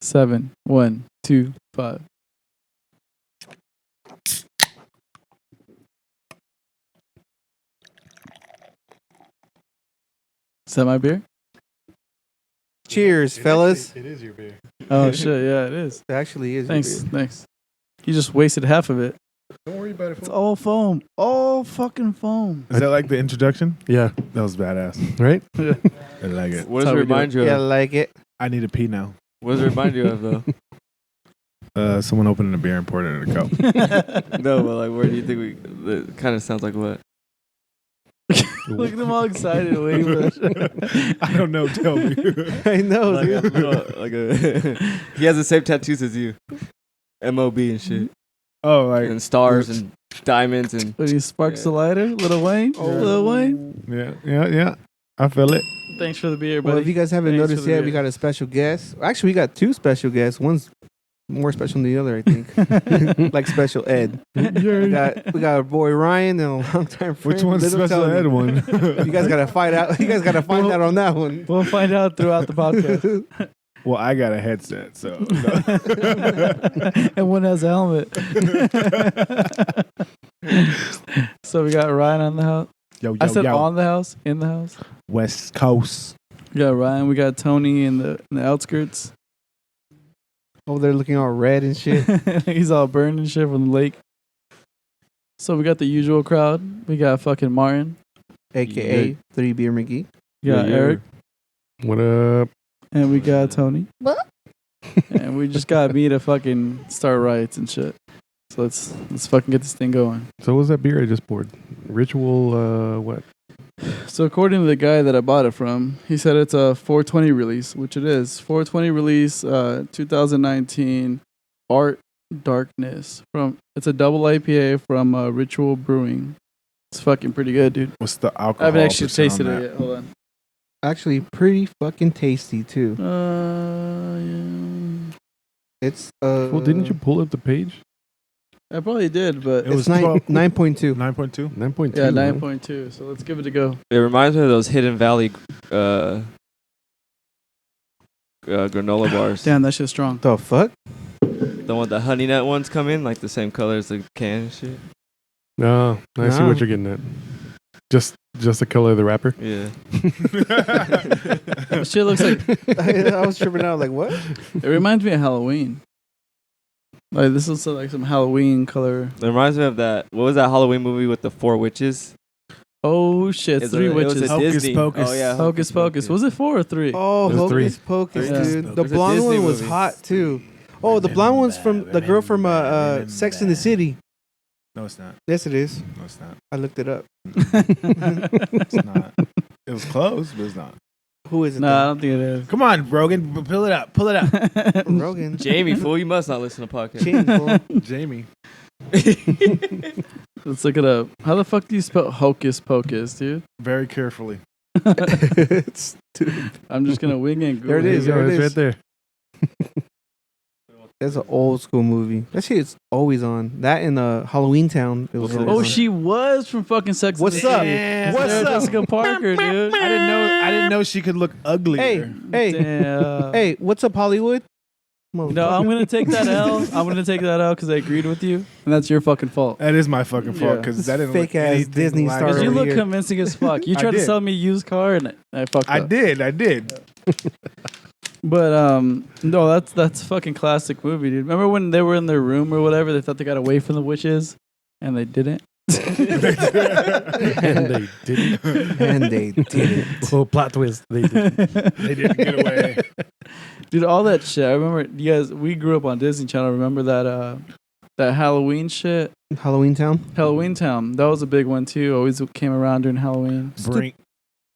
7. 1, 2, 5. Is that my beer? Cheers, fellas. It is your beer. Oh shit, yeah, it is. It actually is. Thanks, your beer. thanks. You just wasted half of it. Don't worry about it. It's all foam. All fucking foam. Is that like the introduction? Yeah. That was badass. Right? I like it. What does how it we do remind you Yeah, I of? like it. I need to pee now. What does it remind you of, though? Someone opening a beer and poured it in a cup. No, but like, where do you think we? It kind of sounds like what? Look at them all excited waiting for that shit. I don't know. Tell me. I know, Like dude. he has the same tattoos as you, MOB and shit, Oh, like and stars and diamonds and. What, he sparks the lighter? Lil Wayne? Oh. Lil Wayne? yeah. I feel it. Thanks for the beer, Well, buddy. if you guys haven't Thanks noticed for the yet, beer. we got a special guest. Actually, we got two special guests. One's more special than the other, I think. Like Special Ed. We got our boy Ryan and a longtime friend. Which one's Little special Tony. ed one? You guys gotta find out. You guys gotta find out on that one. We'll find out throughout the podcast. Well, I got a headset, so. And one has a helmet. So we got Ryan on the house. Yo, I said yo. on the house, in the house. West Coast. We got Ryan. We got Tony in the outskirts. Over there looking all red and shit. He's all burned and shit from the lake. So we got the usual crowd. We got fucking Martin. AKA 3 Beer McGee. We got Eric. What up? And we got Tony. What? And we just got me to fucking start riots and shit. So let's fucking get this thing going. So what was that beer I just poured? Ritual, what? So according to the guy that I bought it from, he said it's a 420 release, which it is. 420 release, 2019 Art Darkness. It's a double IPA from Ritual Brewing. It's fucking pretty good, dude. What's the alcohol? I haven't actually percent tasted on it that? yet. Hold on. Actually, pretty fucking tasty too. Yeah. It's Well, didn't you pull up the page? I probably did, but It was It's 9.2. 9.2. 9.2. yeah, right? 9.2. So let's give it a go. It reminds me of those Hidden Valley granola bars. Damn, that shit's strong. The fuck? The one the honey nut ones come in, like the same color as the can and shit. No, I see No. what you're getting at. Just the color of the wrapper. Yeah. This shit looks like I was tripping out. Like what? it reminds me of Halloween. Like this is like some Halloween color. It reminds me of that. What was that Halloween movie with the 4 witches? Oh shit, It's 3 it was witches. a Hocus Disney. Pocus. Oh yeah, Hocus Pocus. Was it 4 or 3? Oh, There's three. Hocus Pocus, Yeah. dude. The It's a blonde Disney one was movie. hot too. Oh, the blonde one's from the girl from Sex in the City. No, it's not. Yes, it is. No, it's not. I looked it up. It's not. It was close, but it's not. Who is it? No, I don't think it is. Come on, Rogan. Pull it up. Pull it up. though? Rogan. Jamie, fool, you must not listen to podcasts. Shane, fool. Jamie. Let's look it up. How the fuck do you spell Hocus Pocus, dude? Very carefully. It's- I'm just gonna wing it. There it is, There there you it go, is. it's right there. That's an old school movie. That shit's always on. That in Halloween Town. It was Oh, always Oh, on. she was from fucking Sex What's and the up? City. What's Sarah up? Jessica Parker, dude. I didn't know she could look uglier. Hey, Damn. hey, what's up, Hollywood? No, I'm gonna take that L. I'm gonna take that out because I agreed with you, and that's your fucking fault. That is my fucking fault Yeah. because that didn't Fake look ass anything Disney like star Because her. you over look here. convincing as fuck. You I tried to did. sell me a used car, and I fucked I up. did. But no, that's fucking classic movie, dude. Remember when they were in their room or whatever? They thought they got away from the witches, and they didn't. And they didn't. And they did it. Oh, plot twist. They did. They didn't get away. Dude, all that shit. I remember you guys. We grew up on Disney Channel. Remember that Halloween shit? Halloween Town. Halloween Town. That was a big one too. Always came around during Halloween. Brink.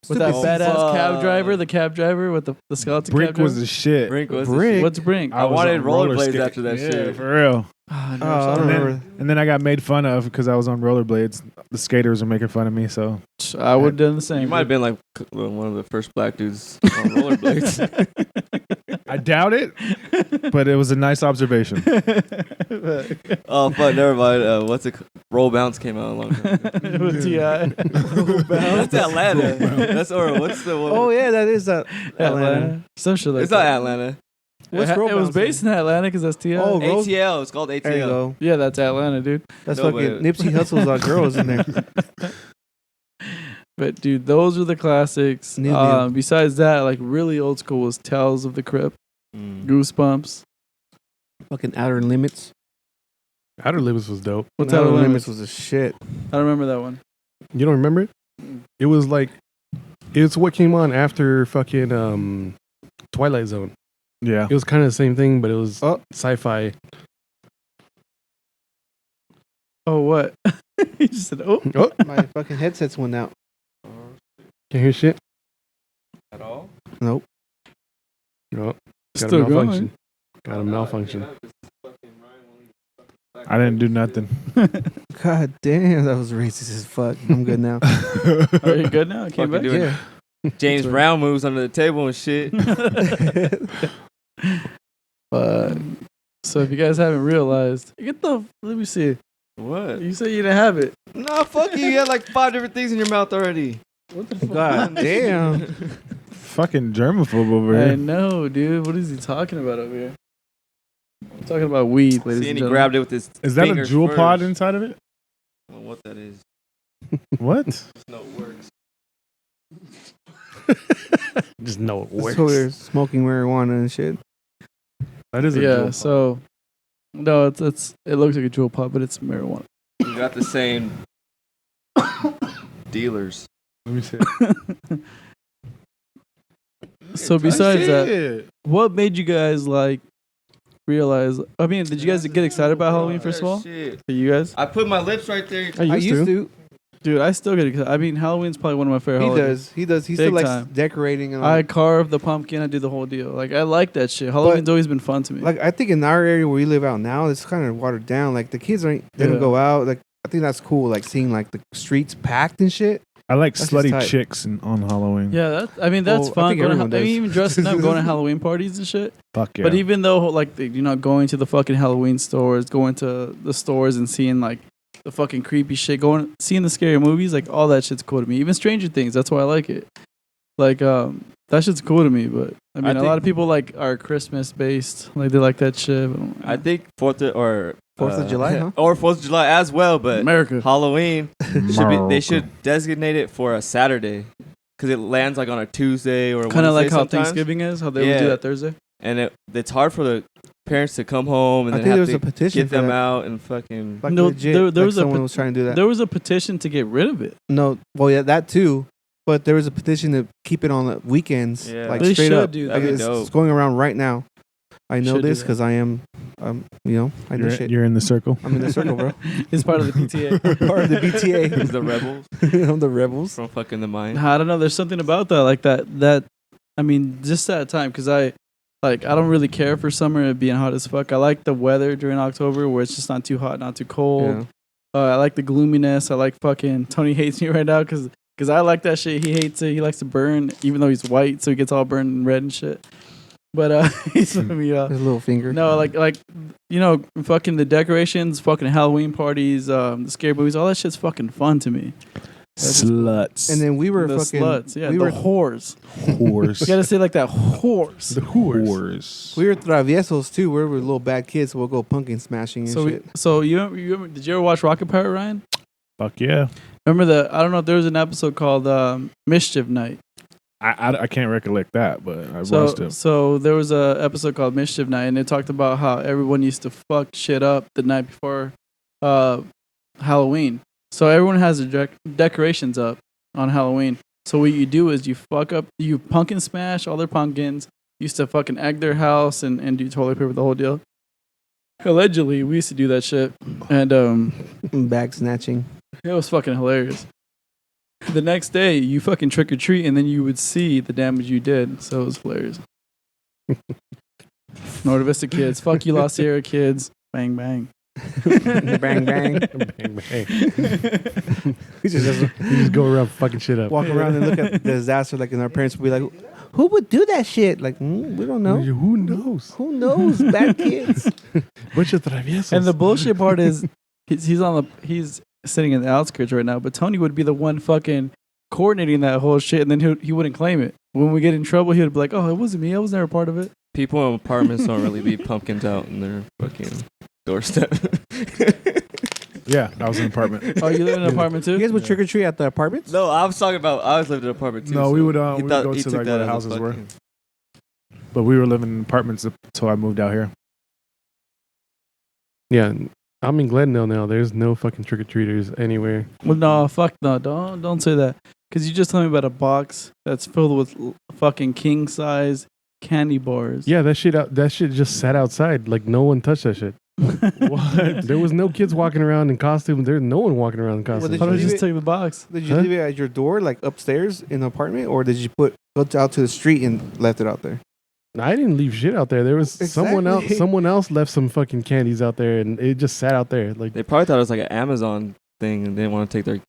With that Stupid. badass cab Fuck. driver, the cab driver with the skeleton Brink cab driver. was the shit. Brink was Brink. What's Brink? I was wanted on roller rollerblades skate. after that Yeah, shit. for real. Oh, I never Oh, saw I don't that. remember. And then I got made fun of because I was on rollerblades. The skaters were making fun of me, so I would have done the same. You might have been like one of the first black dudes on rollerblades. I doubt it, but it was a nice observation. Oh fuck, never mind. What's it? Roll Bounce came out a long time ago. With T.I. That's Atlanta. That's or what's the one? Oh yeah, that is Atlanta. Atlanta. Some shit like It's not that. Atlanta. What's it road was bouncing? based in Atlanta because that's TI. Oh, Road- ATL. It's called There you ATL. go. Yeah, that's Atlanta, dude. That's No, fucking but- Nipsey Hussle's girls in there. But dude, those are the classics. New. Besides that, like really old school was Tales of the Crypt, Mm. Goosebumps. Fucking Outer Limits. Outer Limits was dope. What's Outer Outer Limits Limits? was a shit. I don't remember that one. You don't remember it? It was like, it's what came on after fucking Twilight Zone. Yeah. It was kind of the same thing, but it was Oh. sci-fi. Oh, what? He just said, "Oh, Oh, My fucking headset's went out. can't hear shit. At all? Nope. No, got still a malfunction. going." Got a malfunction. I didn't do nothing. God damn, that was racist as fuck. I'm good now. Are you good now? I came Fucking back. doing Yeah. James That's right. Brown moves under the table and shit. But so if you guys haven't realized, let me see. What? You said you didn't have it. No, fuck you. You had like 5 different things in your mouth already. What the fuck? God damn. Fucking germaphobe over I here. know, dude. What is he talking about over here? I'm talking about weed, ladies See, and and he gentlemen. grabbed it with his Is that a fingers jewel first. pod inside of it? I don't know what that is. What? Just know it works. Just know it works. So they're smoking marijuana and shit. That is a Yeah. jewel pod. So no, it looks like a jewel pod, but it's marijuana. We got the same dealers. Let me see. So besides that, Shit. what made you guys like realize? I mean, did you guys get excited about Halloween first of all? Shit. For you guys? I put my lips right there. I I used to. Dude, I still get excited. I mean, Halloween's probably one of my favorite He holidays. does. He does. He Big still likes time. decorating and all. I carve the pumpkin. I do the whole deal. Like, I like that shit. Halloween's always been fun to me. Like I think in our area where we live out now, it's kind of watered down. Like the kids they don't Yeah. go out. Like I think that's cool. Like seeing like the streets packed and shit. I like That's just slutty tight. chicks on Halloween. yeah, that's Well, I fun. think Going to, everyone I mean, does. even dressing up, going to Halloween parties and shit. Fuck yeah. But even though, like, going to the fucking Halloween stores, going to the stores and seeing, like, the fucking creepy shit, seeing the scary movies, like, all that shit's cool to me. Even Stranger Things, that's why I like it. Like, that shit's cool to me. But, I mean, a lot think- of people, like, are Christmas-based. Like, they like that shit. But, I think 4th of July, huh? Or 4th of July as well, but America. Halloween America. they should designate it for a Saturday because it lands like on a Tuesday or Kind of like Wednesday how sometimes. Thanksgiving is, how they would do Yeah. that Thursday. And it's hard for the parents to come home and I then think there have was a to petition get for them that. out and fucking. Like No, legit. there Like was a someone pet- was trying to do that. There was a petition to get rid of it. No, well, yeah, that too. But there was a petition to keep it on the weekends, Yeah. like They straight should up. do Like, that. it's, That'd be it's dope. going around right now. I know Should do this that. because I am, I know shit. You're in the circle. I'm in the circle, bro. It's part of the PTA. Part of the BTA. He's the rebels I'm the rebels. from fucking the mind. I don't know. There's something about that, like that. I mean, just that time, because I don't really care for summer being hot as fuck. I like the weather during October where it's just not too hot, not too cold. Yeah. I like the gloominess. I like fucking Tony hates me right now because I like that shit. He hates it. He likes to burn, even though he's white, so he gets all burned and red and shit. But he's putting me off. His little finger. No, like fucking the decorations, fucking Halloween parties, the scary movies, all that shit's fucking fun to me. Sluts. And then we were The fucking sluts, yeah, we the were whores. whores. You gotta say it like that, whores. The whores. we were traviesos too. We were little bad kids, so we'll go pumpkin smashing and So, shit. did you ever watch Rocket Pirate, Ryan? Fuck yeah. Remember I don't know if there was an episode called Mischief Night. I can't recollect that, but I watched it. So there was a episode called Mischief Night, and it talked about how everyone used to fuck shit up the night before Halloween. So everyone has their decorations up on Halloween. So what you do is you pumpkin smash all their pumpkins. You used to fucking egg their house and do toilet paper, the whole deal. Allegedly, we used to do that shit, and Bag snatching. it was fucking hilarious. The next day, you fucking trick or treat, and then you would see the damage you did. So it was hilarious. Norte Vista kids, fuck you, La Sierra kids, bang bang. Bang bang. Bang, bang. We just You just go around fucking shit up. walk around and look at the disaster, like, and our parents would be like, "Who would do that shit?" Like, we don't know. Who knows? Who knows? Bad kids. Bunch of traviesos. And the bullshit part is, he's sitting in the outskirts right now, but Tony would be the one fucking coordinating that whole shit, and then he wouldn't claim it. When we get in trouble, he would be like, "Oh, it wasn't me. I was never part of it." People in apartments don't really leave pumpkins out in their fucking doorstep. Yeah, I was in an apartment. Oh, you live in an apartment too? You guys would trick or treat at the apartments? No, I was talking about. I was living in an apartment too. No, we would go he to took like that where the as a houses were. fucking- But we were living in apartments until I moved out here. Yeah, I'm in Glendale now. There's no fucking trick or treaters anywhere. Well, no, fuck no. Don't say that. Because you just told me about a box that's filled with fucking king size candy bars. Yeah, that shit just sat outside. Like no one touched that shit. What? There was no kids walking around in costume. There's no one walking around in Well, costume. did How you do you leave just it- take the box? Did you Huh? leave it at your door, like upstairs in the apartment, or did you go out to the street and left it out there? I didn't leave shit out there. There was someone else. Exactly. Someone else left some fucking candies out there, and it just sat out there. Like They probably thought it was like an Amazon thing and they didn't want to take their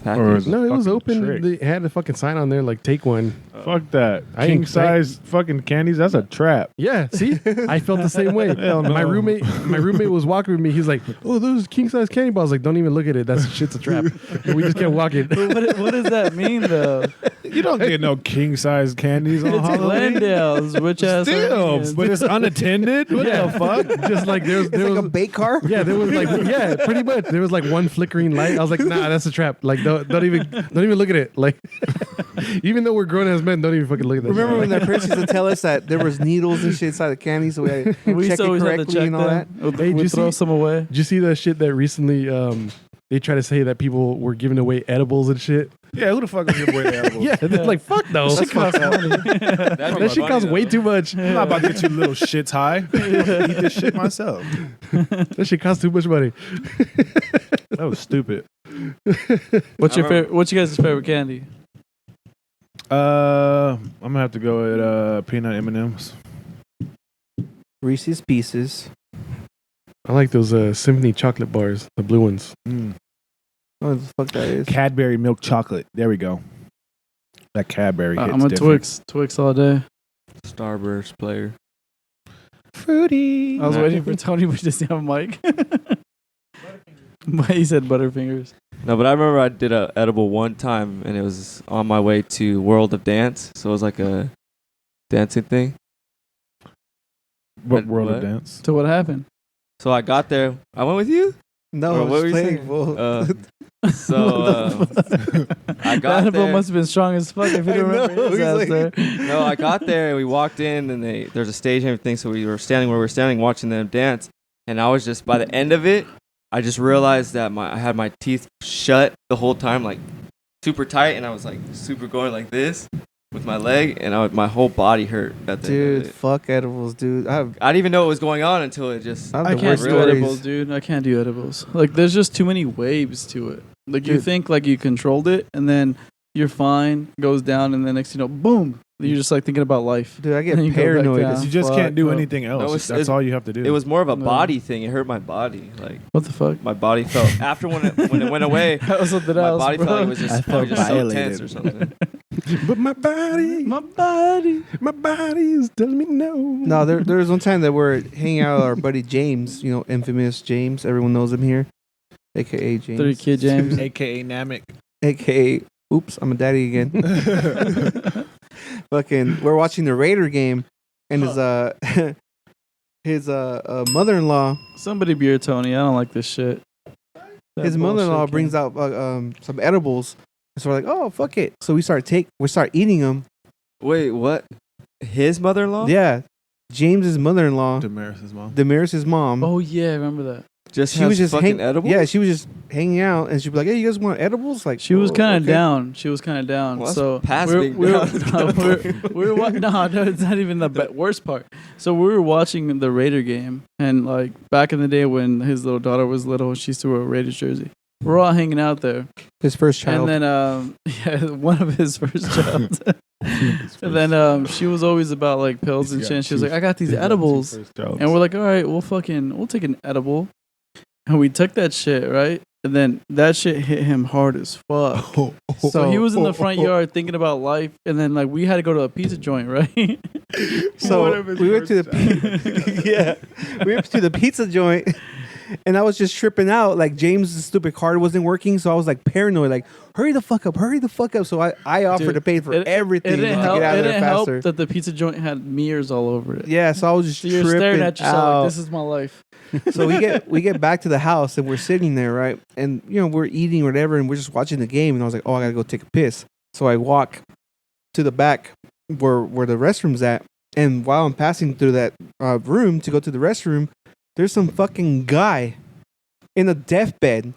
package. no, it was fucking open. trick. They had a fucking sign on there, like take one. Fuck that. I King ain't- size fucking candies. That's a trap. Yeah, see, I felt the same way. Hell no. My roommate was walking with me. He's like, "Oh, those king size candy bars." Like, don't even look at it. That shit's a trap. And we just kept walking. What does that mean, though? You don't get no king size candies on It's Halloween. Glendale's rich ass. Still, Hurricanes. but it's unattended. What Yeah. the fuck? Just like there was, It's there like was a bait car. yeah, there was like yeah, pretty much. There was like one flickering light. I was like, nah, that's a trap. Like, don't even look at it. Like, even though we're grown as men, don't even fucking look at that. Remember shit. when their parents used to tell us that there was needles and shit inside the candy, so we had to We check used to it always have to correctly check and all that? them. Hey, did We you throw see- some away. Did you see that shit that recently? They try to say that people were giving away edibles and shit. Yeah, who the fuck will give away the edibles? Yeah, they're like, fuck no. That shit costs money. That shit costs way too much. I'm not about to get you little shits high. Eat this shit myself. That shit costs too much money. That was stupid. What's your I remember- favorite? What's your guys' favorite candy? I'm gonna have to go with peanut M&Ms. Reese's Pieces. I like those Symphony chocolate bars, the blue ones. What the fuck that is? Cadbury milk chocolate. There we go. That Cadbury hits I'm a different. Twix all day. Starburst player. Fruity. I was waiting for Tony, but just have a mic. But he said Butterfingers. No, but I remember I did a edible one time, and it was on my way to World of Dance, so it was like a dancing thing. What world What? of dance? So what happened? So I got there. I went with you. No, Or I what was were you playing, saying? fool. So I That got edible there. must have been strong as fuck if you I don't remember know, his he's ass like- there. No, I got there and we walked in and there's a stage and everything, so we were standing where we were standing watching them dance, and I was just by the end of it, I just realized that I had my teeth shut the whole time, like super tight, and I was like super going like this with my leg, and my whole body hurt at the end Dude, of it. fuck edibles, dude. I didn't even know what was going on until it just. I have I the can't worst do stories. edibles, dude. I can't do edibles. Like, there's just too many waves to it. Like, you Dude. think like you controlled it, and then you're fine, goes down, and then next you know, boom, you're just like thinking about life. Dude, I get You go back paranoid. down. as You just fuck, can't do bro. anything else. No, it's- That's all you have to do. It was more of a No. body thing. It hurt my body. Like What the fuck? my body felt after when it went away. That was something My else. body bro. felt like it was I just, felt so tense violated. or something. But my body is telling me no. No, there was one time that we're hanging out with our buddy James, infamous James. Everyone knows him here, aka James. 30 Kid James. AKA Namek. aka oops, I'm a daddy again. Fucking, we're watching the Raider game, and his mother-in-law, Somebody beer Tony. I don't like this shit. That his mother-in-law bullshit brings out some edibles, and so we're like, oh fuck it. So we start eating them. Wait, what? His mother-in-law? Yeah, James's mother-in-law, Damaris's mom. Damaris's mom. Oh yeah, I remember that. Just she was just fucking edibles. Yeah, she was just hanging out, and she'd be like, "Hey, you guys want edibles?" Like She was oh, kind of okay. down. She was kind of down. Well, that's so past we're, being we're, down. no, it's not even the worst part. So we were watching the Raider game, and like back in the day when his little daughter was little, she used to wear a Raiders jersey. We're all hanging out there, His first child. and then yeah, one of his first child. And then she was always about like pills and shit. And she was like, "I got these edibles," and we're like, "All right, we'll take an edible." And we took that shit, right? And then that shit hit him hard as fuck. So he was in the front yard thinking about life, and then like we had to go to a pizza joint, right? So we went to the we went to the pizza joint, And I was just tripping out. Like James' stupid card wasn't working, so I was like paranoid. Like, hurry the fuck up. So I offered to pay for everything It to didn't get help. out It of there didn't help faster. that the pizza joint had mirrors all over it. Yeah, so I was just So you're tripping staring at yourself out. like, this is my life. So we get back to the house and we're sitting there, right? And we're eating or whatever, and we're just watching the game. And I was like, oh, I gotta go take a piss. So I walk to the back where the restroom's at. And while I'm passing through that room to go to the restroom, there's some fucking guy in a deathbed.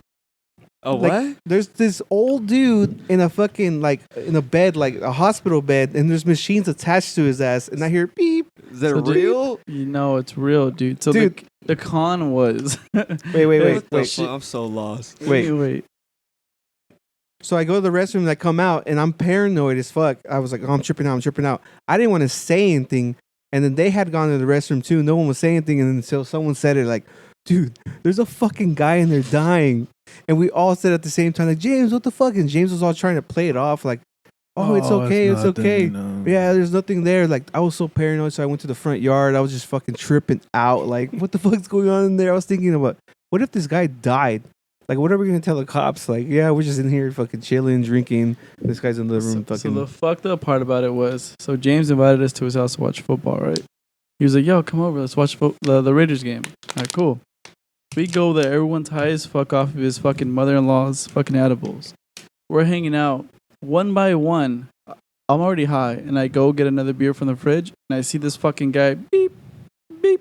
Oh, Like, what? There's this old dude in a fucking in a bed, like a hospital bed, and there's machines attached to his ass. And I hear beep. Is that So do real? You know it's real, dude. So Dude. the con was. Wait. What the fuck? I'm so lost. Wait. So I go to the restroom and I come out and I'm paranoid as fuck. I was like, oh, I'm tripping out. I didn't want to say anything. And then they had gone to the restroom too. No one was saying anything. And until someone said it, like, dude, there's a fucking guy in there dying. And we all said at the same time, like, James, what the fuck? And James was all trying to play it off like, oh, it's okay. It's okay. Yeah, there's nothing there. Like, I was so paranoid. So I went to the front yard. I was just fucking tripping out. Like, what the fuck's going on in there? I was thinking about, what if this guy died? Like, what are we going to tell the cops? Like, yeah, we're just in here fucking chilling, drinking. This guy's in the living room fucking. So the fucked up part about it was, so James invited us to his house to watch football, right? He was like, yo, come over. Let's watch the Raiders game. All right, cool. We go there. Everyone's high as fuck off of his fucking mother-in-law's fucking edibles. We're hanging out. One by one, I'm already high, and I go get another beer from the fridge, and I see this fucking guy, beep, beep,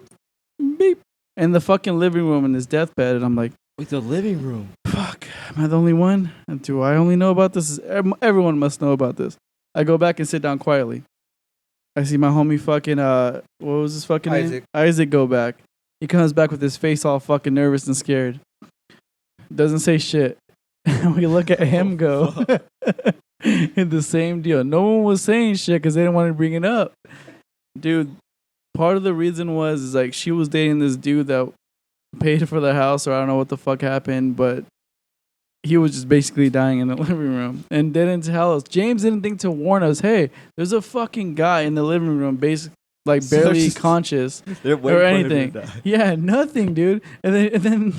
beep, in the fucking living room in his deathbed, and I'm like, Wait, the living room. fuck, am I the only one? And do I only know about this? Everyone must know about this. I go back and sit down quietly. I see my homie fucking, what was his fucking name? Isaac go back. He comes back with his face all fucking nervous and scared. Doesn't say shit. We look at him go. In the same deal. No one was saying shit because they didn't want to bring it up. Dude, part of the reason is like she was dating this dude that paid for the house, or I don't know what the fuck happened, but he was just basically dying in the living room and didn't tell us. James didn't think to warn us, hey, there's a fucking guy in the living room basically like barely conscious or anything. Yeah, nothing, dude. And then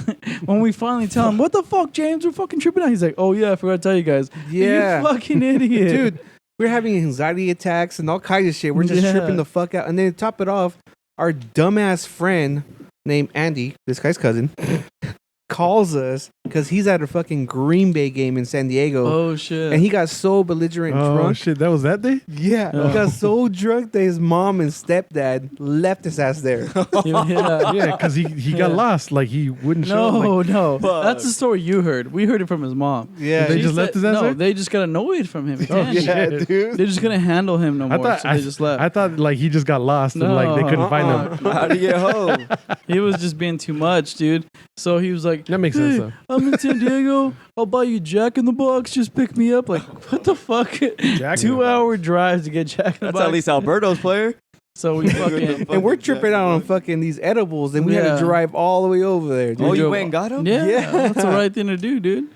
when we finally tell him, what the fuck, James, we're fucking tripping out, he's like, oh yeah, I forgot to tell you guys. Yeah. You fucking idiot. Dude, we're having anxiety attacks and all kinds of shit. We're just tripping the fuck out. And then to top it off, our dumbass friend named Andy, this guy's cousin, calls us because he's at a fucking Green Bay game in San Diego. Oh shit. And he got so belligerent drunk. Oh shit, that was that day? Yeah. Oh. He got so drunk that his mom and stepdad left his ass there. Yeah. Yeah, because he got lost. Like he wouldn't show up. Like, No. That's the story you heard. We heard it from his mom. Yeah. They She just left his ass No, there? they just got annoyed from him. He can't. yeah, dude. They're just gonna handle him no more, so they just left. I thought like he just got lost and like they couldn't find him. How'd he get home? He was just being too much, dude. So he was like, That makes hey, sense though. I'm in San Diego. I'll buy you Jack in the Box. Just pick me up. Like, what the fuck? Jack in the 2-hour drive to get Jack in the That's Box. at least Alberto's player. So we fucking. And we're tripping out on fucking these edibles, and we had Yeah. to drive all the way over there, dude. Oh, you drove- went and got him? Yeah, Yeah. that's the right thing to do, dude.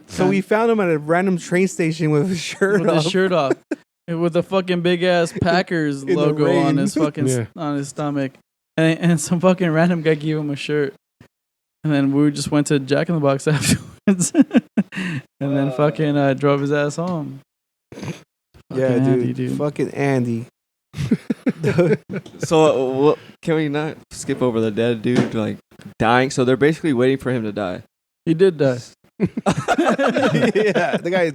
So we found him at a random train station with his shirt With off. his shirt off. And with the fucking big ass Packers In the logo on rain. his fucking Yeah. on his stomach, and some fucking random guy gave him a shirt, and then we just went to Jack in the Box afterwards, and then fucking drove his ass home. Yeah, Fucking dude. Andy, dude. Fucking Andy. So can we not skip over the dead dude like dying? So they're basically waiting for him to die. He did die. Yeah, the guy's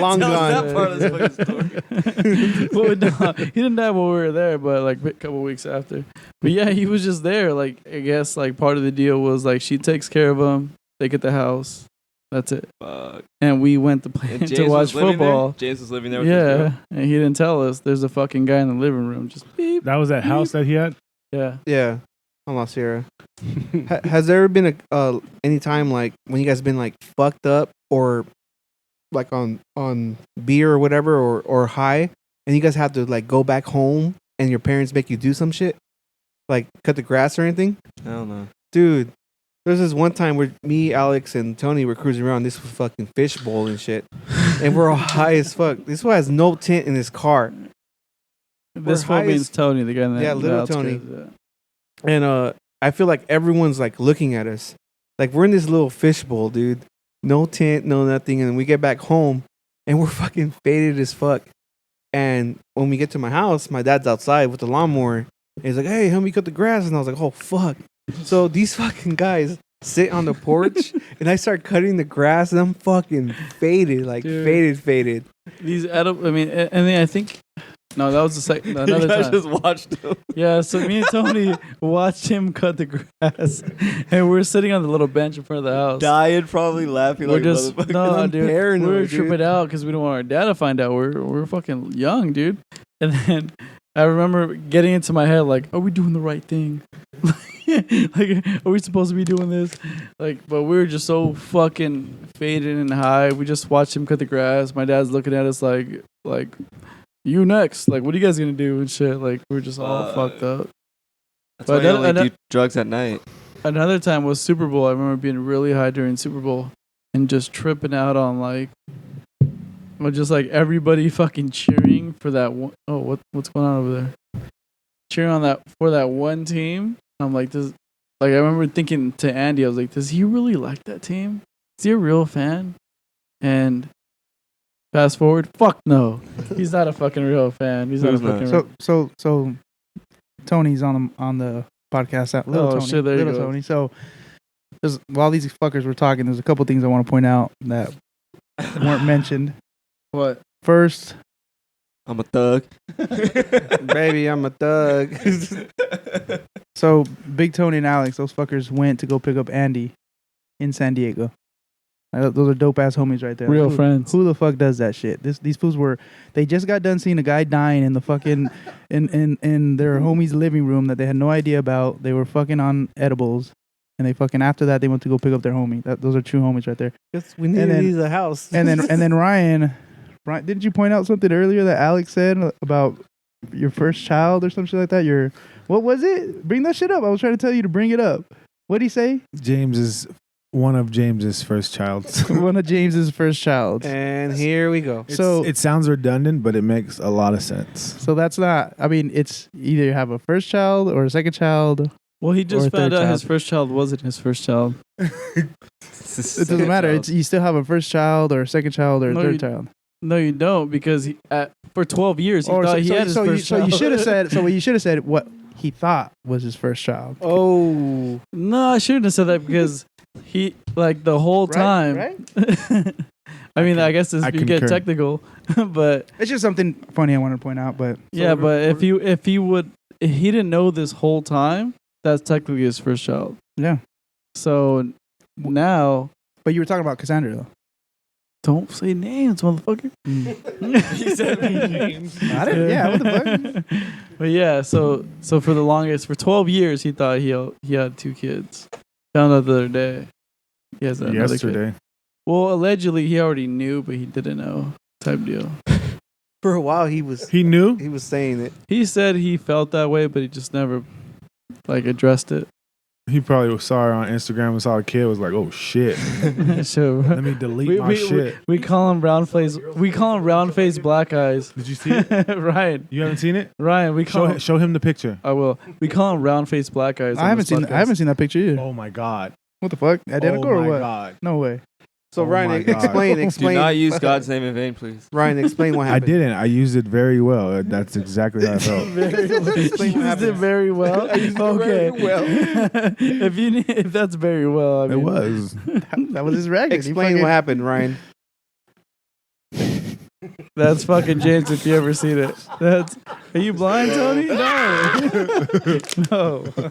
long Tell us gone. that part of this fucking story. Well, no, he didn't die while we were there, but like a couple weeks after. But yeah, he was just there. Like, I guess like part of the deal was like she takes care of him. They get the house. That's it. Fuck. And we went to play And to James watch was living football. there? James was living there with his Yeah, girl? and he didn't tell us. There's a fucking guy in the living room. Just beep. That was that house that he had. Yeah. Yeah, on La Sierra. Has there ever been any time like when you guys been like fucked up or like on beer or whatever or high, and you guys have to like go back home and your parents make you do some shit, like cut the grass or anything? I don't know. Dude, there's this one time where me, Alex, and Tony were cruising around this fucking fishbowl and shit, and we're all high as fuck. This one has no tint in his car, This We're high one means as- Tony, the guy in the Yeah, little outskirts, Tony. yeah. and I feel like everyone's like looking at us, Like we're in this little fishbowl, dude. No tent, no nothing. And we get back home and we're fucking faded as fuck. And when we get to my house, my dad's outside with the lawnmower. And he's like, hey, help me cut the grass. And I was like, oh, fuck. So these fucking guys sit on the porch and I start cutting the grass and I'm fucking faded. Like, Dude. faded. These edible. I mean, and then I think. No, that was the second. Another You guys time. just watched him. Yeah, so me and Tony watched him cut the grass, and we're sitting on the little bench in front of the house. Dying, probably laughing We're like just motherfucker. no, I'm dude. paranoid, We're dude. tripping out because we don't want our dad to find out. We're fucking young, dude. And then I remember getting into my head like, are we doing the right thing? Like, are we supposed to be doing this? Like, but we were just so fucking faded and high. We just watched him cut the grass. My dad's looking at us like. You next. Like, what are you guys gonna do and shit? Like, we're just all fucked up. That's But why you then- only do drugs at night. Another time was Super Bowl. I remember being really high during Super Bowl and just tripping out on like, well, just like everybody fucking cheering for that one. Oh, what's going on over there? Cheering on that for that one team. I'm like, this. Like, I remember thinking to Andy, I was like, does he really like that team? Is he a real fan? And fast forward, fuck no. He's not a fucking real fan. He's not a Who's not? fucking real. So Tony's on the podcast. Little Oh, Tony, shit, there you little go. Tony. So while these fuckers were talking, there's a couple things I want to point out that weren't mentioned. What? First, I'm a thug. Baby, I'm a thug. so Big Tony and Alex, those fuckers went to go pick up Andy in San Diego. Those are dope ass homies right there. Real Who- friends. Who the fuck does that shit? These fools were. They just got done seeing a guy dying in the fucking in their homie's living room that they had no idea about. They were fucking on edibles, and they fucking after that they went to go pick up their homie. Those are true homies right there. We need to then- leave the house. And then Ryan, didn't you point out something earlier that Alex said about your first child or some shit like that? What was it? Bring that shit up. I was trying to tell you to bring it up. What'd he say? James is one of James's first child. One of James's first child. And here we go. So it sounds redundant, but it makes a lot of sense. So that's not. I mean, it's either you have a first child or a second child. Well, he Or just a found third out his child. first child wasn't his first child. It doesn't matter. It's you still have a first child or a second child or a No, third you- child. No, you don't, because for 12 years he Or thought he had his so first you child. should have said. So what you should have said what he thought was his first child. Oh. No, I shouldn't have said that because he like the whole time. Right? I mean, I guess this, I you get concur. technical, but It's just something funny I wanted to point out. But yeah, but if he didn't know this whole time, that's technically his first child. yeah. So now, But you were talking about Cassandra though. don't say names, motherfucker. He said names. I didn't. Yeah. What the fuck? But yeah, so for the longest, for 12 years, he thought he had 2 kids. Found out the other day he has another kid. Yesterday. Well, allegedly he already knew, but he didn't know. Type deal. For a while, he was He knew. saying it. He said he felt that way, but he just never like addressed it. He probably saw her on Instagram and saw a kid, was like, "Oh shit, So let me delete my shit." we call him round face. We call him round face black eyes. Did you see it? Ryan, You haven't seen it? Ryan, we call him, Show him the picture. I will. We call him round face black eyes. I on haven't this seen. podcast. I haven't seen that picture either. Oh my god. What the fuck? Identical oh or my what? god. No way. So Oh Ryan, my God. explain. Do not use God's name in vain, please. Ryan, explain what I happened. didn't. I used it very well. That's exactly how I felt. Explain what Used it happened. very well. Okay. very well. if that's very well, I mean, It was. That was his record. He Explain fucking- what happened, Ryan. That's fucking James. If you ever seen it, that's. Are you blind, Tony? No. No.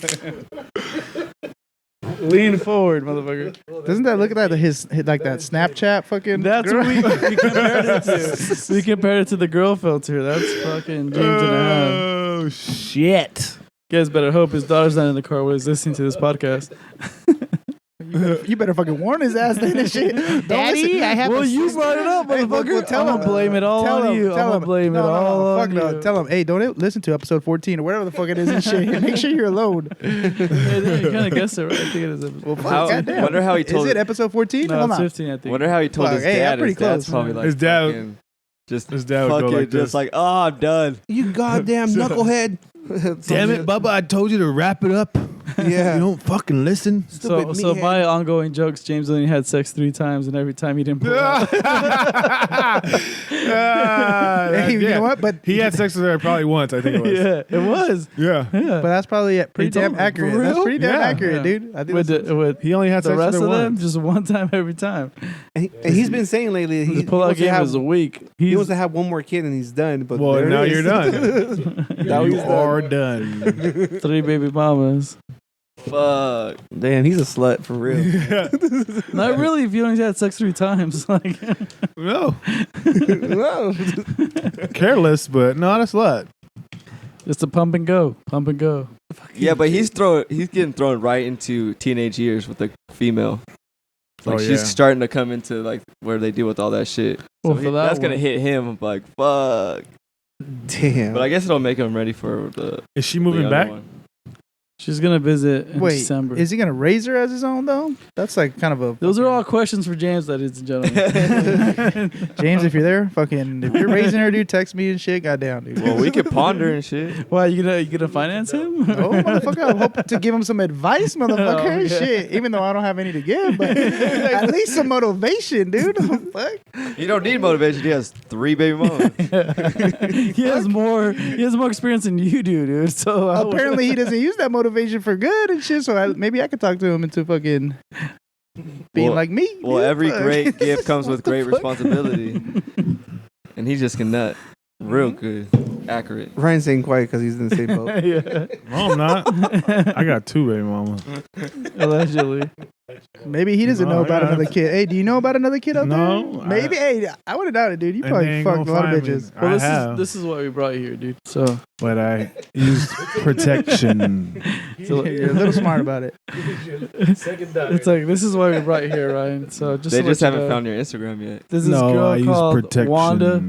Lean forward, motherfucker. Doesn't that look like his like that Snapchat fucking? That's girl? what we compared it to. We compared it to the girl filter. That's fucking James and a half. Oh shit. You guys better hope his daughter's not in the car while he's listening to this podcast. You better fucking warn his ass then and shit. Daddy, I have. Well, a you sister. brought it up, Hey, well, motherfucker. tell I'm him. gonna blame it all Tell on him, you. tell I'm him. gonna blame it No, all fuck on no. you. Tell him, hey, don't listen to episode 14 or whatever the fuck it is and shit. Make sure you're alone. Hey, you kind of guessed it right. I think it is episode. Well, fuck, How- goddamn. wonder how he told Is it episode 14? No, Hold it's on. 15, I think. Wonder how he told Fuck, his hey, dad. I'm pretty His dad's close. probably like His dad- fucking just His dad would go fucking like this. just like, oh, I'm done. You goddamn knucklehead. Damn it, Bubba! I told you to wrap it up. Yeah. You don't fucking listen. So by ongoing jokes, James only had sex 3 times, and every time he didn't pull out. Hey, you know what? But He had sex with her probably once, I think it was. Yeah, it was. Yeah. Yeah. But that's probably pretty He told damn me. accurate. For That's real? pretty damn Yeah. accurate, Yeah. dude. I think With He only had the sex rest with of her them, once. just one time every time. And he's been saying lately that The he pull-out wants to game have is a week. he wants to have one more kid and he's done. But Well, there it now is. you're done. Now you he's done. are done. 3 baby mamas. Fuck. Damn, he's a slut for real. Not really. If you only had sex 3 times, like No. No. Careless, but no, that's a lot. just a pump and go. Yeah, but he's getting thrown right into teenage years with the female. Like Oh, she's yeah. starting to come into like where they deal with all that shit. So Well, for that that's gonna one- hit him. I'm like, fuck. Damn. But I guess it'll make him ready for the. Is she the moving other back? one. She's gonna visit in Wait, December. is he gonna raise her as his own though? That's like kind of a. Those are all questions for James, ladies and gentlemen. James, if you're there, if you're raising her, dude, text me and shit. Goddamn, dude. Well, we could ponder and shit. Why you gonna finance him? Oh, motherfucker, I hope to give him some advice, motherfucker. Oh, yeah. Shit, even though I don't have any to give, but at least some motivation, dude. Fuck. You don't need motivation. He has 3 baby mamas. he has more experience than you do, dude. So Apparently, he doesn't use that motivation for good and shit. So maybe I could talk to him into fucking being Well- like me. Well, dude. every Fuck. great gift comes with What the great fuck? responsibility. And he just can nut real good, accurate. Ryan's saying quiet because he's in the same boat. yeah, No, I'm not. I got 2 baby mamas. allegedly. Maybe he doesn't No, know I about got- another kid. Hey, do you know about another kid out No, there? Maybe. Hey, I would have doubted, dude. You And probably they ain't fucked a gonna lot of find me. bitches. Well, I have, this is why we brought you here, dude. So but I used protection. You're a little smart about it. it's like this is why we brought you here, Ryan. So just They to just let you haven't know, found your Instagram yet. There's this No, girl I use called protection. Wanda.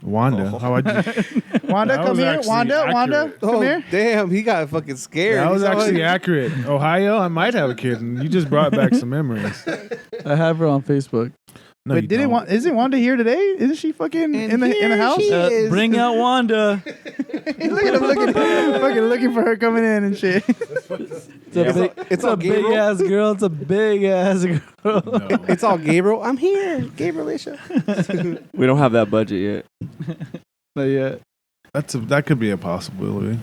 Wanda. Oh. How would you? Wanda, That come was here. actually Wanda, accurate. come Oh, here. damn, he got fucking scared. That was He's all actually like- accurate. Ohio, I might have a kid, and you just brought back some memories. I have her on Facebook. No, Wait, you don't. isn't Wanda here today? Isn't she fucking in the house? she is. Bring out Wanda. Look at him looking for her coming in and shit. It's a big, It's all big Gabriel. ass girl. It's a big ass girl. No. It's all Gabriel. I'm here, Gabriel Isha. We don't have that budget yet. Not yet. That could be a possibility.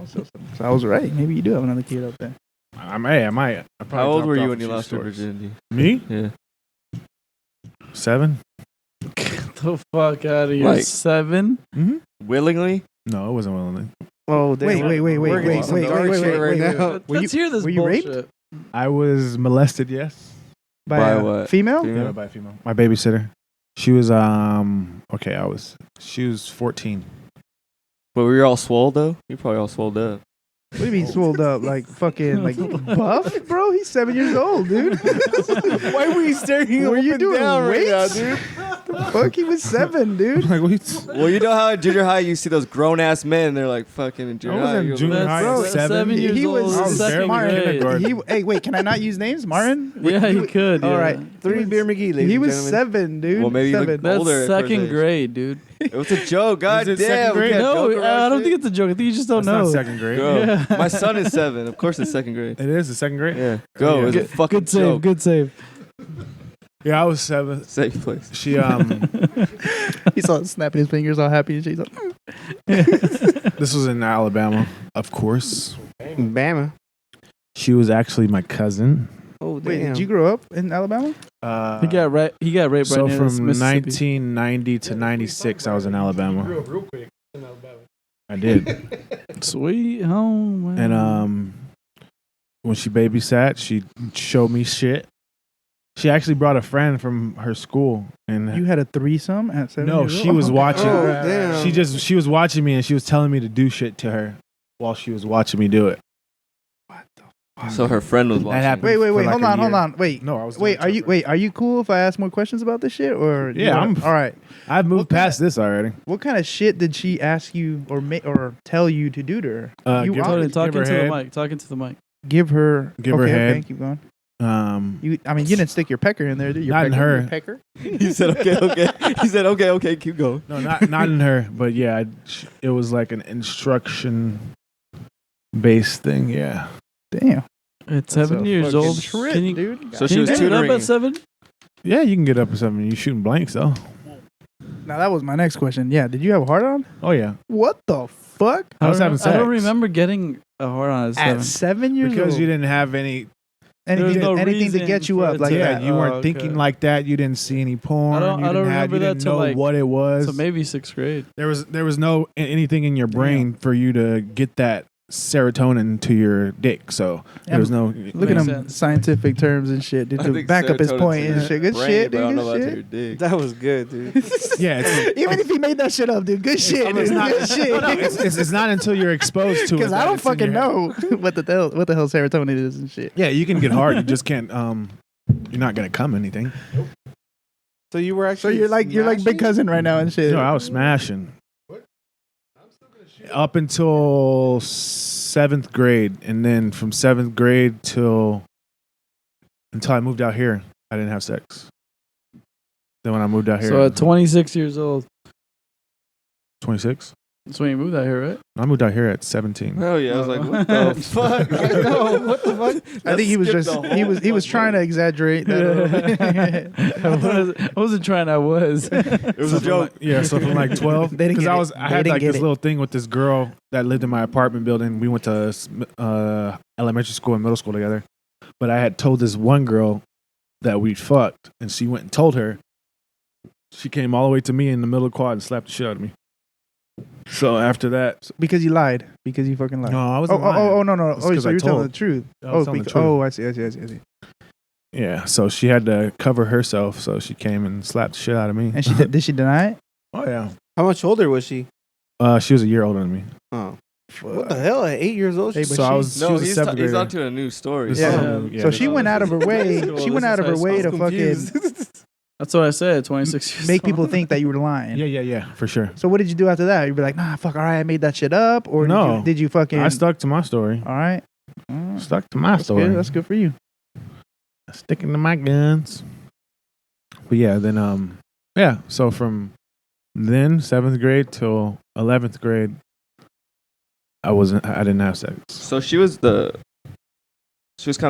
So I was right. Maybe you do have another kid up there. I might. I probably How old dropped were off you a when you few lost your stores. virginity? Me? Yeah. 7. Get the fuck out of here. Like- 7? Mm-hmm. Willingly? No, it wasn't willingly. Oh, damn. Wait. We're getting some dark shit right now. Let's hear this were you raped? bullshit. I was molested. Yes. By a what? Female? Yeah, by a female. My babysitter. She was okay. She was 14. But were you all swole though? You're probably all swole up. What do you mean swolled up? Like fucking like buff, bro? He's 7 years old, dude. Why were you staring Were up you and doing down right now, weights? dude? Fuck, he was 7, dude. Like what? Well, you know how in junior high you see those grown ass men, they're like fucking in junior I was high. in you're junior like, high bro, at 7. years He old. was I was second barely Martin. grade. kindergarten. Hey, wait, can I not use names? Martin? Yeah, you could. All yeah. right. 3 Beer McGee, ladies He and was gentlemen. 7, dude. Well, maybe you look 7. older That's at first second age. grade, dude. It was a joke. God it damn. second we grade? can't No, joke around I don't shit. think it's a joke. I think you just don't That's know. not second grade. Go. Yeah. My son is 7. Of course, it's second grade. It is the second grade. Yeah. Go. Yeah. It's a Good, fucking good save. joke. Good save. Yeah, I was 7. Safe place. She He's all snapping his fingers, all happy and shit. He's like, This was in Alabama, of course. Bama. She was actually my cousin. Oh, wait, damn. did you grow up in Alabama? He got raped. He got raped So right near from Mississippi. 1990 to 96, I was in Alabama. I did. Sweet home. Man. And when she babysat, she showed me shit. She actually brought a friend from her school, and You had a threesome at 7 no, years she old? was watching. Oh, damn. She was watching me, and she was telling me to do shit to her while she was watching me do it. So her friend was watching. happened. Wait, for hold like a on. year. Wait. No, I was. Wait, doing are you cool if I ask more questions about this shit or Yeah, I'm- all right. I've moved What kind past this already. What kind of shit did she ask you or tell you to do to her? You Give, obviously- Talking her to the head. mic. Talking to the mic. Give her Give her okay, head. Okay, keep going. um, You didn't stick your pecker in there, did you? Not in her. Your pecker? He said, okay. He said, okay, keep going. no, not in her, but yeah, it was like an instruction based thing. Yeah, Damn. At That's 7 a years fucking old, trip, can you, dude. So can she you was get it up tutoring. at 7? Yeah, you can get up to 7. You shooting blanks though. Now that was my next question. Yeah, did you have a hard on? Oh yeah. What the fuck? I was having I don't sex. remember getting a hard on at 7. At 7 years Because old. you didn't have any. anything, no anything to reason get you for up it like to- Yeah, that. you Oh, weren't okay. thinking like that. You didn't see any porn. I don't you didn't remember you that didn't till, know like- what it was. So maybe 6th grade. There was no anything in your brain for you to get that serotonin to your dick. So Yeah, there was no. Look at Makes him, sense. scientific terms and shit, dude, I to think back up his serotonin's point in and your shit. Good brain, shit, but I don't dude. know Good about shit. your dick. That was good, dude. Yeah, it's, Even if he made that shit up, dude, good shit, dude. it's not. Good shit. No, it's not until you're exposed to it. Because I that don't it's in fucking your head. know what the hell serotonin is and shit. Yeah, you can get hard. You just can't. You're not gonna come anything. So you were So actually. you're like smashing? big cousin right now and shit. No, I was smashing. Up until 7th grade, and then from 7th grade until I moved out here, I didn't have sex. Then when I moved out here, So at 26 years old, 26, that's when you moved out here, right? I moved out here at 17. Hell yeah! I was like, what the fuck? I know. What the fuck? I think he was just he was trying to exaggerate that a little bit. I wasn't trying. I was. It was a joke. Yeah, so from like 12, They didn't because get it. I They had didn't like get this it. little thing with this girl that lived in my apartment building. We went to elementary school and middle school together. But I had told this one girl that we'd fucked, and she went and told her. She came all the way to me in the middle of the quad and slapped the shit out of me. So after that, Because you lied. Because you fucking lied. no, I Oh, wasn't lying. oh, no. It's Oh, 'cause so I you're telling told. the truth. I was telling the truth. Oh, I see. Yeah, so she had to cover herself, so she came and slapped the shit out of me. And did she deny it? Oh yeah, How much older was she? she was a year older than me. Oh. What the hell? At 8 years old? Hey, She- but So I she- was. She No, was a he's 7th grader. on to a new story. This Yeah. is- Yeah. So she no, went out of her way. Cool. She went This out is of her high way school. to fucking That's what I said. 26 years. make old. people think that you were lying. Yeah, for sure. So what did you do after that? You'd be like, nah, fuck, all right, I made that shit up, or No. did you fucking? I stuck to my story. All right, Mm, Stuck to my that's story. good. That's good for you. Sticking to my guns. But yeah, then so from then 7th grade till 11th grade, I didn't have sex. So she was kind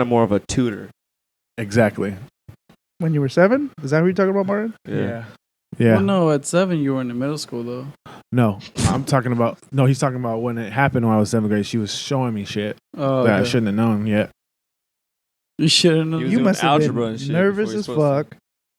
of more of a tutor. Exactly. When you were 7, is that who you're talking about, Martin? Yeah. Well, no, at 7 you were in the middle school though. No, I'm talking about. No, he's talking about when it happened when I was 7th grade. She was showing me shit Oh, that I okay. shouldn't have known yet. You shouldn't have. You was You doing must have algebra been and shit nervous before as you're supposed fuck.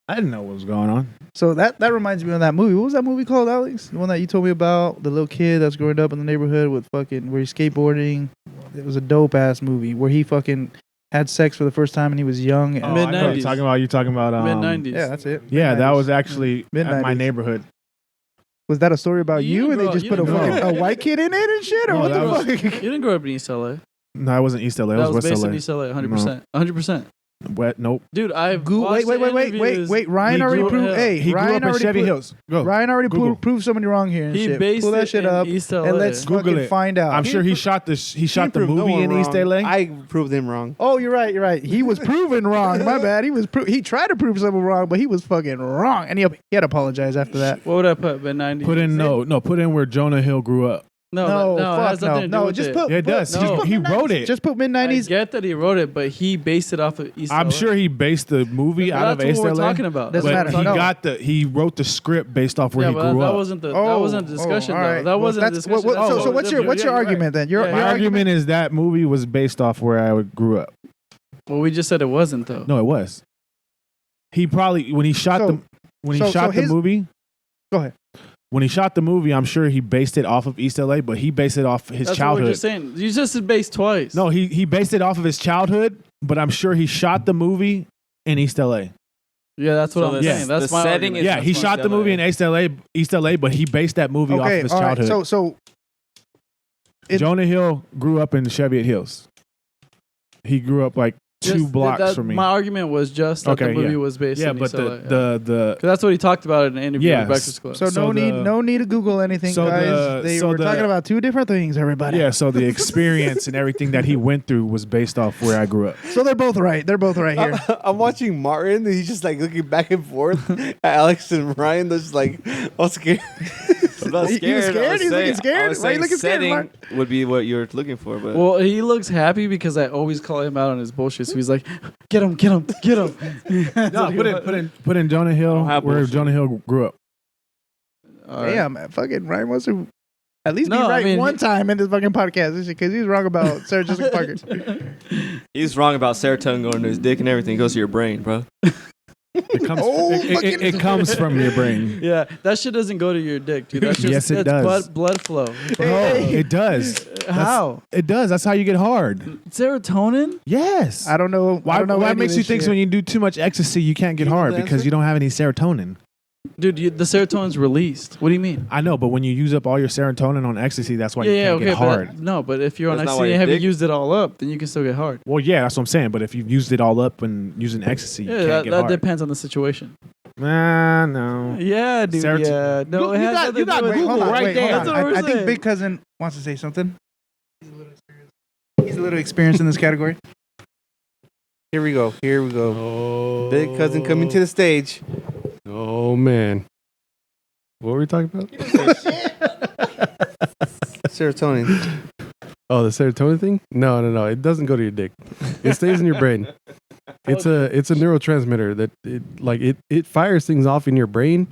I didn't know what was going on. So that reminds me of that movie. What was that movie called, Alex? The one that you told me about, the little kid that's growing up in the neighborhood with fucking where he's skateboarding. It was a dope ass movie where he fucking had sex for the first time and he was young. And Oh, I know what Mid-90s. you're talking about. Mid 90s. Yeah, that's it. Yeah, that Mid-nineties. was actually at my Mid-nineties. neighborhood. Was that a story about You you, didn't and they grow- just you put a didn't fucking grow- a white kid in it and shit, or No, what that the was- fuck? You didn't grow up in East LA. No, I wasn't East LA. I That was was West based LA. in East LA. 100%. 100%. Wet? Nope. Dude, I've Wait. watched the interviews. Ryan He already grew- proved. yeah. Hey, He grew Ryan up in already Chevy proved- Hills. Go. Ryan already Google. proved somebody wrong here. And He shit. based Pull that it shit in up East LA. and let's Google fucking it. find out. I'm sure he shot the He movie proved no one in East wrong. LA. I proved him wrong. Oh, you're right. You're right. He was proven wrong. My bad. He tried to prove someone wrong, but he was fucking wrong, and he had to apologize after that. What would I put? Mid 90s. Put in where Jonah Hill grew up. No, it has fuck nothing to do no. with Just it. put. Yeah, it does. no. He wrote it. Just put mid I '90s. get that he wrote it, but he based it off of East LA. I'm sure he based the movie out of That's East what we're LA. talking about. Doesn't That's But what matter. we're he talking about. he wrote the script based off where Yeah, he but grew that up. wasn't the discussion all right. though. That Well, wasn't the that's discussion. what- That's so what what's we're your doing. argument then? Your Yeah, My yeah. argument is that movie was based off where I grew up. Well, we just said it wasn't though. No, it was. He probably when he shot So- the his- movie. Go ahead. When he shot the movie, I'm sure he based it off of East LA, but he based it off his That's what childhood. we're just saying. You just said based twice. No, he based it off of his childhood, but I'm sure he shot the movie in East LA. Yeah, that's what So I'm the- saying. That's the my setting argument. is- Yeah, that's he from shot the East movie LA. in East LA, but he based that movie off of Okay, his all right. childhood. So it- Jonah Hill grew up in Cheviot Hills. He grew up like two Just- blocks that- from me. My argument was just that the Okay, movie yeah. was based Yeah, in but East LA. the 'Cause that's what he talked about in an interview Yes. with Breakfast Club. so So no need to Google anything, so guys. the- We're so talking the- about two different things, everybody. yeah, so the experience and everything that he went through was based off where I grew up. So they're both right. They're both right here. I'm watching Martin, and he's just like looking back and forth at Alex and Ryan. They're just like, all scared. not He was scared. scared? He's looking scared? I was Why are you saying looking scared, setting Mark? would be what you're looking for, but Well, he looks happy because I always call him out on his bullshit. So he's like, "Get him, get him, get him." No, put in Jonah Hill, have where bullshit. Jonah Hill grew up. Damn, man, fucking Ryan wants to at least be No, I right mean, one time in this fucking podcast because he's wrong about Sarah Jessica Parker. he's wrong about serotonin going to his dick and everything. It goes to your brain, bro. It comes. Oh, it comes from your brain. Yeah, that shit doesn't go to your dick, dude. That's just, Yes, it that's does. blood flow. It does. How? It does. That's how you get hard. Serotonin? Yes. I don't know. Why? I don't know Why any makes of you this think shit. when you do too much ecstasy you can't get You know hard the because answer? you don't have any serotonin? Dude, the serotonin's released. What do you mean? I know, but when you use up all your serotonin on ecstasy, that's why you can't get hard. But if you're on That's not ecstasy why and your haven't dick- used it all up, then you can still get hard. Well, yeah, that's what I'm saying. But if you've used it all up and using ecstasy, you Yeah, can't that, get that hard. depends on the situation. Nah, no. Yeah, dude. Serotonin- Yeah, no, You it has got- nothing you to got do with- Google Hold on, right wait, there. hold on. That's what we're I think saying. Big Cousin wants to say something. He's a little experienced in this category. Here we go. Here we go. Oh, Big cousin coming to the stage. Oh man, what were we talking about? Serotonin. Oh, the serotonin thing? No. It doesn't go to your dick. It stays in your brain. It's a neurotransmitter that it fires things off in your brain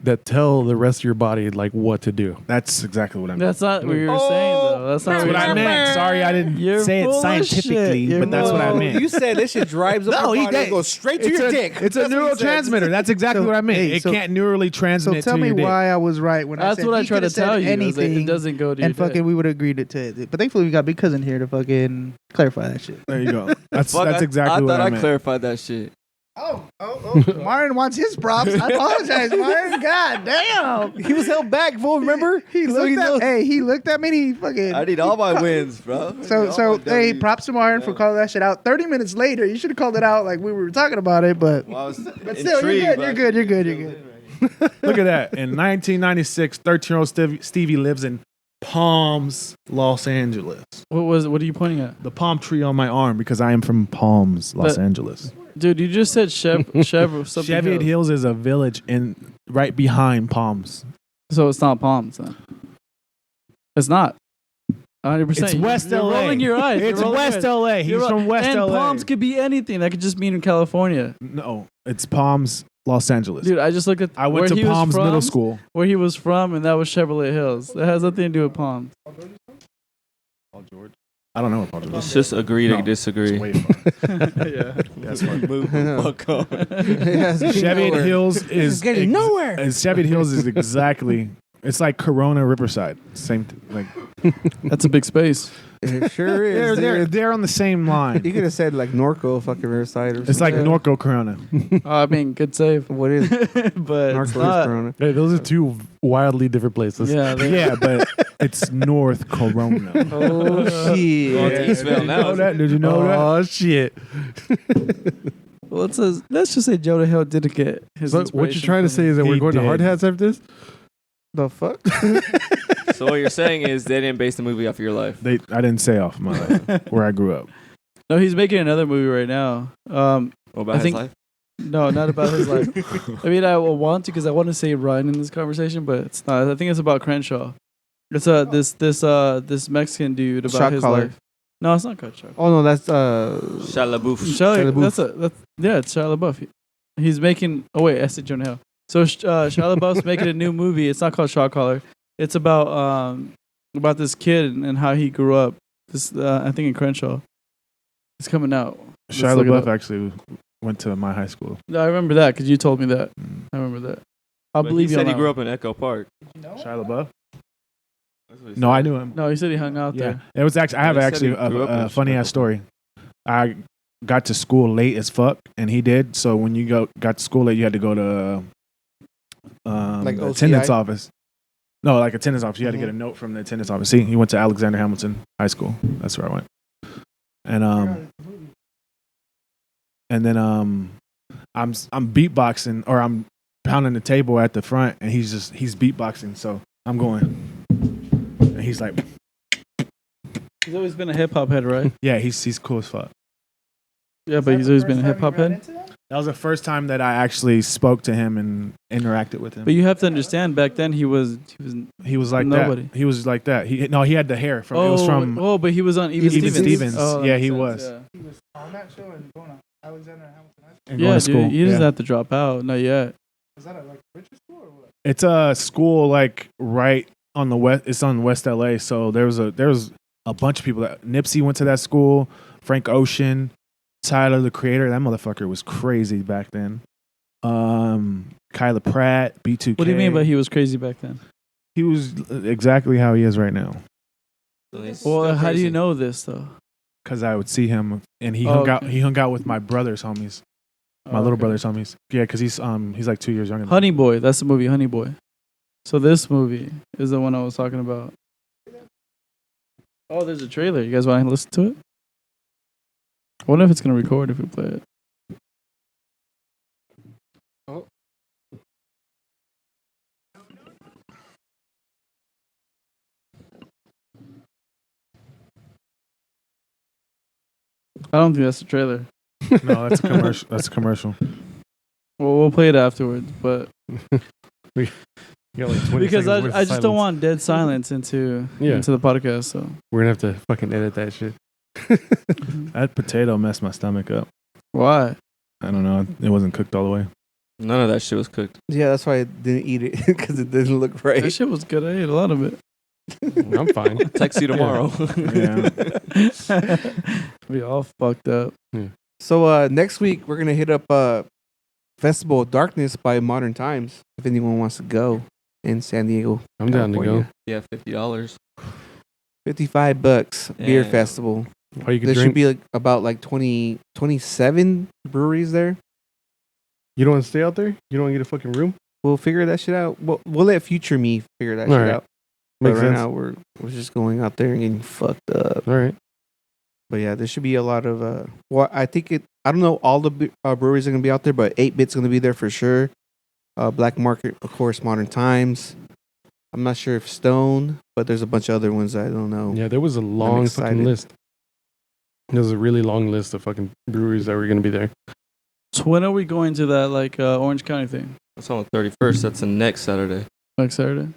that tell the rest of your body like what to do. That's exactly what I meant. That's not what you were saying, though. That's not That's what I meant. Sorry, I didn't You're say full it of scientifically, shit. but that's what I No, meant. You said this shit drives up No, your he body and did. goes straight to your dick. It's a That's what he said. neurotransmitter. That's exactly So, what I meant. hey, it so- can't neurally transmit So tell to me your dick. why I was right when I That's said what I he tried to could've said tell you. Is that anything, it doesn't go to your and fucking dick. we would have agreed it to. But thankfully we got Big Cousin here to fucking clarify that shit. There you go. That's Fuck, exactly I what thought I I meant. clarified that shit. Oh, Martin wants his props. I apologize, Martin. God damn. He was held back, fool. Remember? He looked at me. And he fucking. I need all my wins, bro. So hey, props to Martin for calling that shit out. 30 minutes later, you should have called it out like we were talking about it. But Well, I was but still, you're good. You're good. Look at that. In 1996, 13-year-old Stevie lives in Palms, Los Angeles. What are you pointing at? The palm tree on my arm because I am from Palms, Los But- Angeles. Dude, you just said Chev something. Cheviot Hills is a village right behind Palms. So it's not Palms then. It's not. 100%. It's West You're LA. rolling your eyes. It's You're rolling West your eyes. LA. He's You're from West and LA. Palms could be anything. That could just mean in California. No, it's Palms, Los Angeles. Dude, I just looked at I went where to he was Palms from, Middle School. where he was from, and that was Chevrolet Hills. That has nothing to do with Palms. Paul George. I don't know what Paul George Let's is. just agree to No, disagree. It's way far. Yeah. That's far. Move the fuck on. Cheviot Hills is getting nowhere. Cheviot Hills is exactly. It's like Corona Riverside. Same. That's a big space. It sure is. They're on the same line. You could have said like Norco, fucking Riverside, or It's like something. Norco Corona. I mean, good save. What is But it's Norco? Is not. Corona. Hey, those are two wildly different places. Yeah. Yeah, but it's North Corona. Oh Well, shit! it's Eastvale now. Did you know that? Oh shit! Well, let's just say Jonah Hill didn't get his. So what you're inspiration trying to from say is that He we're going to did. hard hats after this? The fuck? So what you're saying is they didn't base the movie off your life. I didn't say off my life where I grew up. No, he's making another movie right now. What about I his think- life? No, not about his life. I mean, I will want to because I want to say Ryan in this conversation, but it's not. I think it's about Crenshaw. It's this Mexican dude about Shot his caller. life. No, it's not called Shot. Oh no, that's Shia LaBeouf. Shia, LaBeouf. it's Shia LaBeouf. He's making. Oh wait, I said Jonah Hill. So Shia LaBeouf's making a new movie. It's not called Shot Caller. It's about this kid and how he grew up. I think in Crenshaw. It's coming out. Let's Shia look it LaBeouf up. actually went to my high school. No, I remember that because you told me that. I remember that. I'll But believe he you. said on he that grew one. up in Echo Park. Shia LaBeouf? That's what he No, said. I knew him. No, he said he hung out Yeah, there. it was actually. I have He said actually he grew up in a funny ass Chicago. story. I got to school late as fuck, and he did. So when you got to school late, you had to go to Like the attendance OCI? office. No, like attendance office. You had to get a note from the attendance office. See, he went to Alexander Hamilton High School. That's where I went. And then I'm beatboxing, or I'm pounding the table at the front, and he's beatboxing. So I'm going, and he's like, He's always been a hip hop head, right? yeah, he's cool as fuck. Yeah, but he's always been a hip hop head. That was the first time that I actually spoke to him and interacted with him. But you have to understand, back then he was like nobody. that. He was like that. He had the hair from. It was from. But he was on Even Even Stevens. Stevens. Oh, that Yeah, makes he sense, was. Yeah, He was on that show in Bona, Alexander Hamilton High School. And yeah going dude, to school. you just Yeah. have to drop out. Not yet. Is that like Richard school or what? It's a school like right on the west. It's on West LA. So there was a bunch of people that Nipsey went to that school. Frank Ocean, Tyler the Creator. That motherfucker was crazy back then. Kyla Pratt, B2K. What do you mean by he was crazy back then? He was exactly how he is right now. Well, how do you know this though? Because I would see him and he Oh, hung out. okay. He hung out with my brother's homies. My little brother's homies. Yeah, because he's like 2 years younger than me. Honey Boy. That's the movie Honey Boy. So this movie is the one I was talking about. Oh, there's a trailer. You guys want to listen to it? I wonder if it's gonna record if we play it. I don't think that's the trailer. No, that's a commercial. That's a commercial. Well, we'll play it afterwards, but You got like 20 because seconds worth of I just don't silence. want dead silence into Yeah. the podcast. So We're gonna have to fucking edit that shit. That potato messed my stomach up. why? I don't know. It wasn't cooked all the way. None of that shit was cooked. Yeah, that's why I didn't eat it because it didn't look right. That shit was good. I ate a lot of it. I'm fine. Text you tomorrow. Yeah. We all fucked up. So next week we're gonna hit up Festival of Darkness by Modern Times. If anyone wants to go in San Diego, I'm down to go. California. Yeah, $50. $55 beer Damn. festival. Or you can There should drink. be like about like 27 breweries there. You don't want to stay out there? You don't want to get a fucking room? We'll figure that shit out. We'll let Future Me figure that All shit right. out. But Makes right sense. now we're just going out there and getting fucked up. All right. But yeah, there should be a lot of well, I think I don't know all the breweries are gonna be out there, but 8-Bit's gonna be there for sure. Black Market, of course, Modern Times. I'm not sure if Stone, but there's a bunch of other ones I don't know. Yeah, there was a long excited. fucking list. There was a really long list of fucking breweries that were going to be there. So when are we going to that Orange County thing? That's on the 31st. That's the next Saturday. Next Saturday?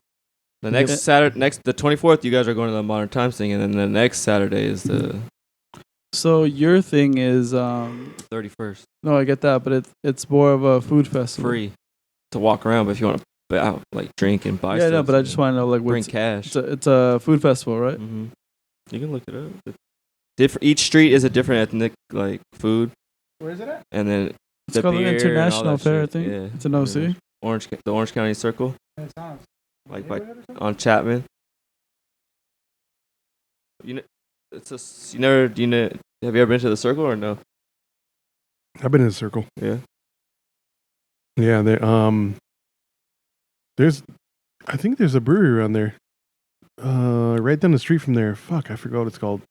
The next Yeah. Saturday, the 24th, you guys are going to the Modern Times thing, and then the next Saturday is the So your thing is 31st. no, I get that, but it's more of a food festival. Free to walk around, but if you want to out, like drink and buy Yeah, stuff, no, but I just want to know like bring what's cash. it's a food festival, right? Mm-hmm. You can look it up. Each street is a different ethnic like food, Where is it at? and then It's the called an beer and all international that fair, I shit. think. Yeah, It's an OC. the Orange County Circle, And it's on like neighborhood or something? on Chapman. You know, it's a you never do you know. Have you ever been to the Circle or no? I've been in a circle. Yeah. Yeah, I think there's a brewery around there. Right down the street from there. Fuck, I forgot what it's called.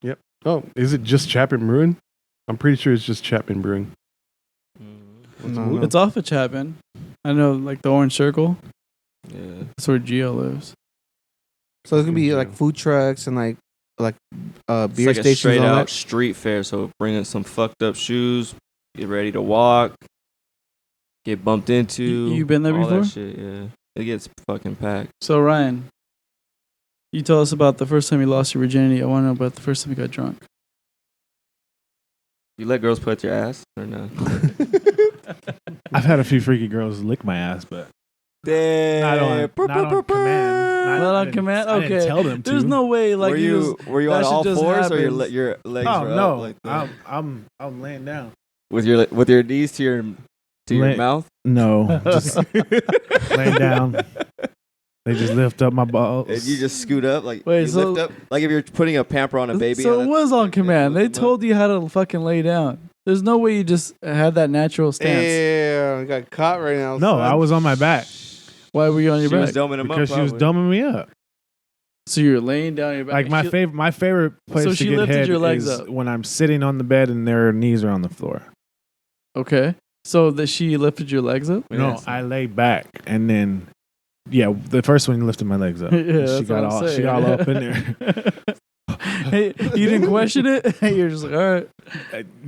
Yep. Oh, is it just Chapman Brewing? I'm pretty sure it's just Chapman Brewing. No. It's off of Chapman. I know, like the Orange Circle. Yeah. That's where Gio lives. So it's gonna be Yeah. like food trucks and like It's beer like a stations straight and all out that. street fair. So bring in some fucked up shoes, get ready to walk, get bumped into. You been there all before? That shit, yeah. It gets fucking packed. So Ryan, you told us about the first time you lost your virginity. I want to know about the first time you got drunk. You let girls put your ass or no? I've had a few freaky girls lick my ass, but not on command. Not on I didn't- command? I didn't Okay. tell them to. There's no way, like were you. you that on shit all just fours or happens. your legs Oh were no, up like that? I'm laying down. With your knees to your Lay- mouth? No, just laying down. They just lift up my balls. And you just scoot up like Wait, you so- lift up like if you're putting a pamper on a baby. So and it was on command. They lift them up. told you how to fucking lay down. There's no way you just had that natural stance. Yeah, I got caught right now. No, son. I was on my back Why were you on your She was back? doming him because up. she was dumbing me up. So you're laying down on your back. Like and my favorite place So to she get lifted head your legs is up. when I'm sitting on the bed and their knees are on the floor. Okay. So that she lifted your legs up? No, I lay back and then the first one lifted my legs up. Yeah, she that's got what I'm all saying. she got all up in there. You didn't question it. You're just like, all right.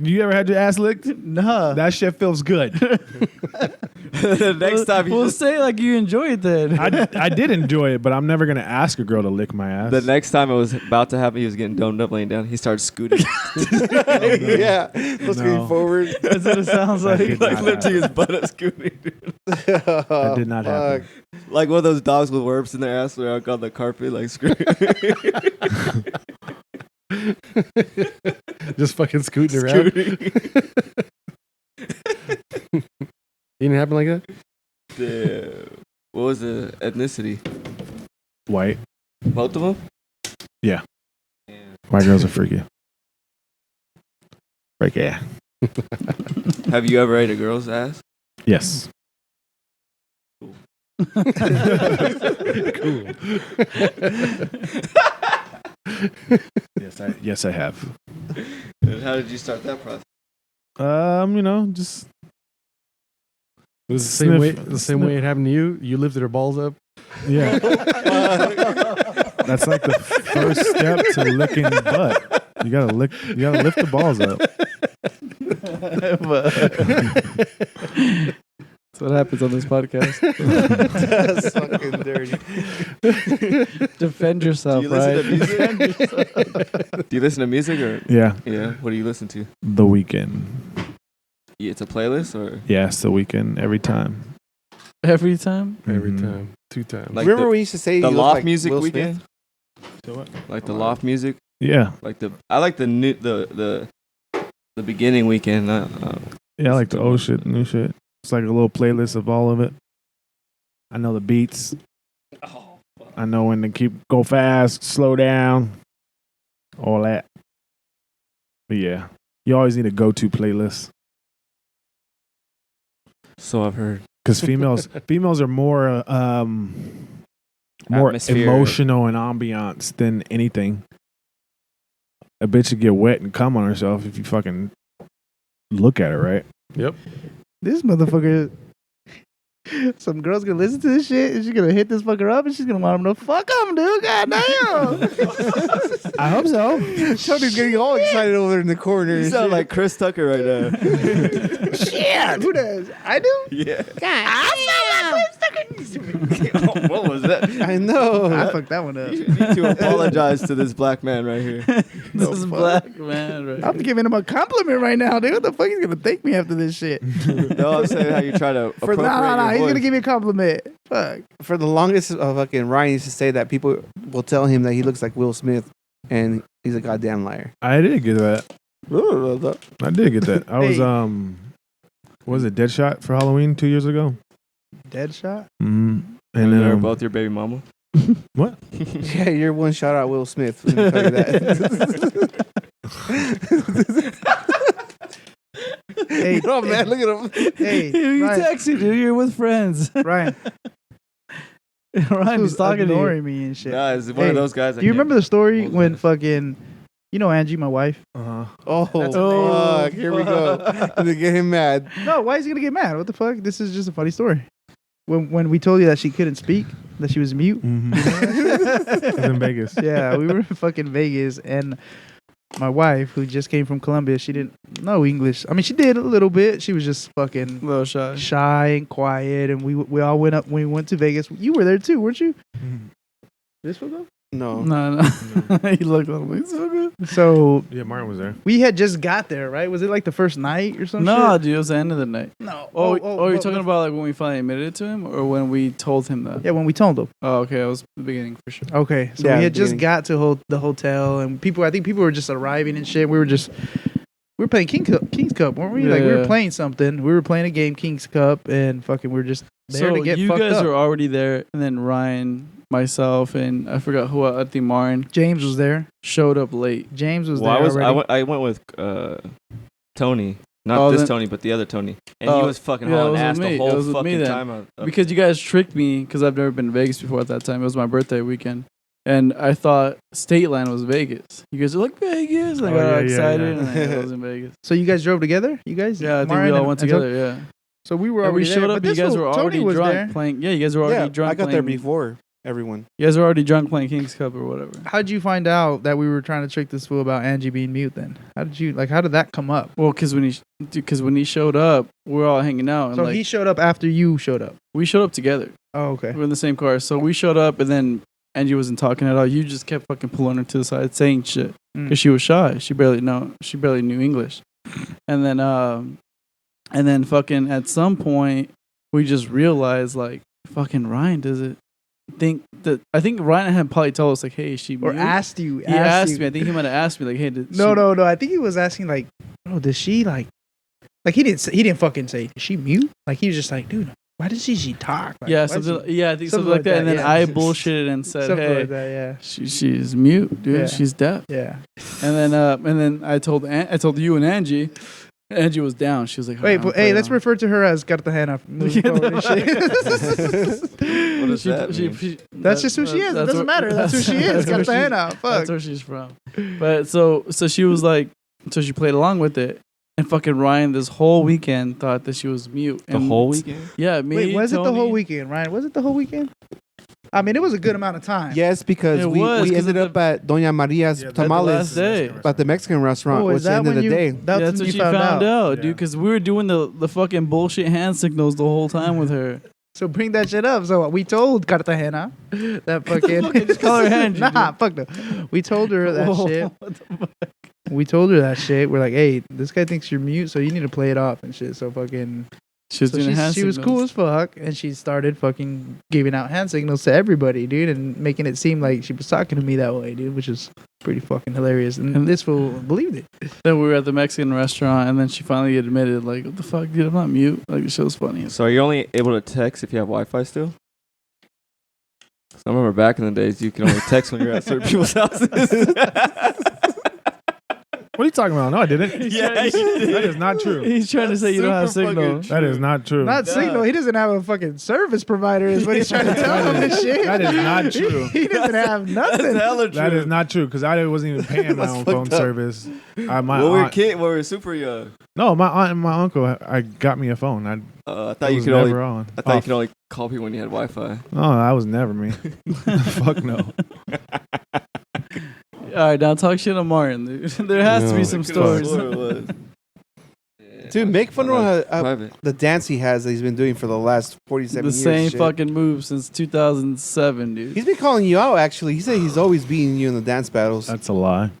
You ever had your ass licked? Nah. That shit feels good. The next time you we'll just, say like you enjoy it then. I did enjoy it, but I'm never gonna ask a girl to lick my ass. the next time it was about to happen, he was getting domed up laying down. He started scooting. Yeah, let's No. go forward. That's what it sounds That like. did like not lifting happen. his butt up, scooting. That did not happen. Like one of those dogs with worms in their ass where out on the carpet, like screaming. Just fucking scooting around. You didn't happen like that? What was the ethnicity? White. Both of them? White girls are freaky. Freaky. Have you ever ate a girl's ass? Yes. Cool. Yes, I have. And how did you start that process? Just It was the same Sniff- way. The same way it happened to you. You lifted her balls up. yeah. That's like the first step to licking butt. You gotta lift the balls up. That's what happens on this podcast. That's fucking dirty. Defend yourself, Do you listen right? to music? Do you listen to music or Yeah. yeah? What do you listen to? The Weekend. Yeah, it's a playlist or Yes, The Weekend every time. Every time? Every Mhm. time. 2 times. Like Remember the- we used to say the you look loft like music Will weekend? Smith? Like the loft music? Yeah. Like I like the new the beginning weekend. Yeah, I like the old shit, new shit. It's like a little playlist of all of it. I know the beats. I know when to go fast, slow down, all that. But yeah, you always need a go-to playlist So I've heard. because females are more more Atmosphere. emotional and ambiance than anything. A bitch would get wet and come on herself if you fucking look at her, right? Yep. This motherfucker. Some girl's gonna listen to this shit and she's gonna hit this fucker up and she's gonna want him to fuck him, dude. Goddamn. I hope so. Tony's getting all excited over there in the corner. You and sound shit. like Chris Tucker right now. Shit. Who does? I do? Yeah. God. What was that? I know. I fucked that one up. You need to apologize to this black man right here. This is black man, right? I'm giving him a compliment right now, dude. What the fuck? He's gonna thank me after this shit. No, I'm saying how you try to For appropriate No. your He's gonna voice. give me a compliment. Fuck. For the longest, fucking Ryan used to say that people will tell him that he looks like Will Smith, and he's a goddamn liar. I did get that. I did get that. I was Hey. what was it, Deadshot for Halloween 2 years ago? Deadshot? Mm-hmm. And And they're both your baby mama. what? Yeah, you're one shot out Will Smith. Let me tell you that. Hey, oh man, look at him. Hey, You Ryan. texted, dude. You're with friends. Ryan. Ryan was Who's talking to you. ignoring me and shit. Nah, it's one Hey, of those guys. Do you remember the story Hold when on. fucking, you know Angie, my wife? Uh-huh. Oh, Oh, fuck. Here we go. Gonna get him mad. No, why is he gonna get mad? What the fuck? This is just a funny story. When we told you that she couldn't speak, that she was mute. Mm-hmm. in Vegas. Yeah, we were in fucking Vegas, and my wife, who just came from Colombia, she didn't know English. I mean, she did a little bit. She was just fucking A little shy. shy and quiet, and we all went up when we went to Vegas. You were there too, weren't you? Mhm. This one though. No. No. He looked like so good. So Yeah, Martin was there. we had just got there, right? Was it like the first night or something? No, dude, it was the end of the night. no. Oh, you're but- talking about like when we finally admitted it to him, or when we told him that? Yeah, when we told them. Oh, okay, it was the beginning for sure. Okay, so Yeah, we had the just beginning. got to the hotel, and I think people were just arriving and shit. We were playing King's Cup, weren't we? Like we were Yeah. playing something. We were playing a game, King's Cup, and fucking we were just there So to get you fucked guys up. were already there, and then Ryan, myself, and I forgot who at the Martin James was there. showed up late. James was Well, there I already. went with Tony, not Oh, this then- Tony, but the other Tony, and he Oh, was fucking yeah, it hauling was with ass me. the It whole was with me fucking then. time. Of Because you guys tricked me, because I've never been to Vegas before at that time. It was my birthday weekend. And I thought State Line was Vegas. You guys are like, Vegas? And I Oh, got all yeah, yeah, excited, yeah. and then I was in Vegas. So you guys drove together? You guys? Yeah, I think Marin we all and- went and Tony? together, yeah. So we were And already we showed there, up, but and you this guys fool, were Tony already was drunk there. playing. Yeah, you guys were already Yeah, drunk I got there playing before. everyone. You guys were already drunk playing King's Cup or whatever. How'd you find out that we were trying to trick this fool about Angie being mute? Then how did that come up? Well, because when he showed up, we were all hanging out. And So he showed up after you showed up. we showed up together. Oh, okay. We were in the same car. So we showed up, and then Angie wasn't talking at all. You just kept fucking pulling her to the side, saying shit because she was shy. She barely knew English. And then fucking at some point we just realized like fucking Ryan doesn't think that. I think Ryan had probably told us like, hey, is she Or mute? asked you. He asked me. I think he might have asked me like, hey, did No, she, no. I think he was asking like, bro, does she like he didn't fucking say, is she mute? Like he was just like, dude, why does she talk? Like, Yeah, why something. does she- Yeah, I think something like that. And then yeah. I bullshitted and said, something hey, like that, yeah. she's mute, dude. Yeah. She's deaf. Yeah. And then I told you and Angie. Angie was down. She was like, Wait, "I'm but hey, playing let's on." refer to her as Cartagena. moving forward and shit. What does that mean? That's just who she is. It doesn't matter. That's who she is. That's where she's- Cartagena. Fuck. That's where she's from. But so she was like, so she played along with it, and fucking Ryan this whole weekend thought that she was mute. The And whole weekend? Yeah, me. Wait, was it the Tony- whole weekend, Ryan? Was it the whole weekend? I mean, it was a good amount of time. Yes, because It we was, 'cause ended of up at Doña Maria's Yeah, the Tamales last day. at the Mexican restaurant, Oh, which is that ended when the you? day. That's That's when what you she found out. dude. Yeah. Because we were doing the fucking bullshit hand signals the whole time with her. So bring that shit up. So we told Cartagena that fucking Just call her Angie, Nah, dude. fuck no. We told her that Whoa, shit. what the fuck? We told her that shit. We're like, hey, this guy thinks you're mute, so you need to play it off and shit. So fucking. She was So doing hand she was signals. cool as fuck, and she started fucking giving out hand signals to everybody, dude, and making it seem like she was talking to me that way, dude, which is pretty fucking hilarious. And this fool believed it. Then we were at the Mexican restaurant, and then she finally admitted, like, what the fuck, dude, I'm not mute. Like, the show's funny. So are you only able to text if you have Wi-Fi still? 'Cause I remember back in the days you could only text when you're at certain people's houses. What are you talking about? No, I didn't. Yeah, you did. That is not true. He's trying to say you don't have super signal. fucking That is not true. Not Signal. He doesn't have a fucking service provider, is what he's trying to tell him and shit. That is not true. He doesn't have nothing. hella true. That is not true because I wasn't even paying my That's own fucked phone up. service. My When we were aunt, kid, when we were super young. no, my aunt and my uncle, I got me a phone. I It thought you was could never only. on. I thought you could only call people when you had Wi-Fi. No, that was never me. Fuck no. All right, now talk shit on Martin. Dude. There has to be No. some I could've stories. swore it was. Dude, make fun of Private. the dance he has that he's been doing for the last 47 The years. same shit. fucking move since 2007, dude. He's been calling you out, actually. He said he's always beating you in the dance battles. That's a lie.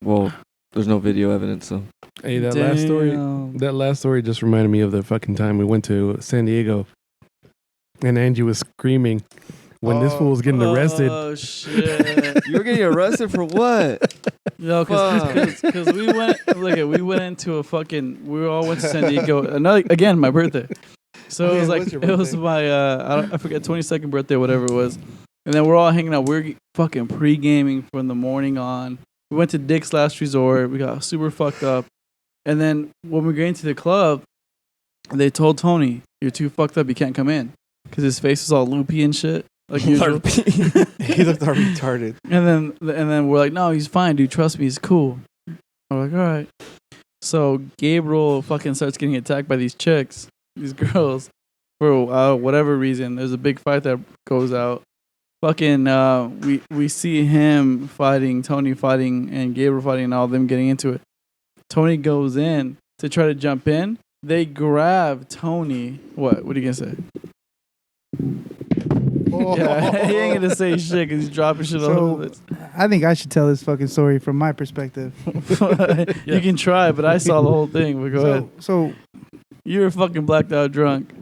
Well, there's no video evidence, so. Hey, that last story. Damn. That last story just reminded me of the fucking time we went to San Diego, and Angie was screaming when this fool was getting arrested. Oh, shit. You were getting arrested for what? No, because we went into a fucking. We all went to San Diego. Again, my birthday. So Oh, it was yeah, like what's your it was birthday? my I forget 22nd birthday, whatever it was. And then we're all hanging out. We're fucking pre-gaming from the morning on. We went to Dick's Last Resort. We got super fucked up. And then when we got into the club, they told Tony, "You're too fucked up. You can't come in," because his face was all loopy and shit, like usual. He looked all retarded. And then we're like, no, he's fine, dude. Trust me, he's cool. I'm like, all right. So Gabriel fucking starts getting attacked by these chicks, these girls, for whatever reason. There's a big fight that goes out. Fucking, we see him fighting, Tony fighting, and Gabriel fighting, and all of them getting into it. Tony goes in to try to jump in. They grab Tony. What are you gonna say? Yeah, he ain't gonna say shit because he's dropping shit all over the place. I think I should tell this fucking story from my perspective. You can try, but I saw the whole thing. But go ahead. So You were fucking blacked out drunk.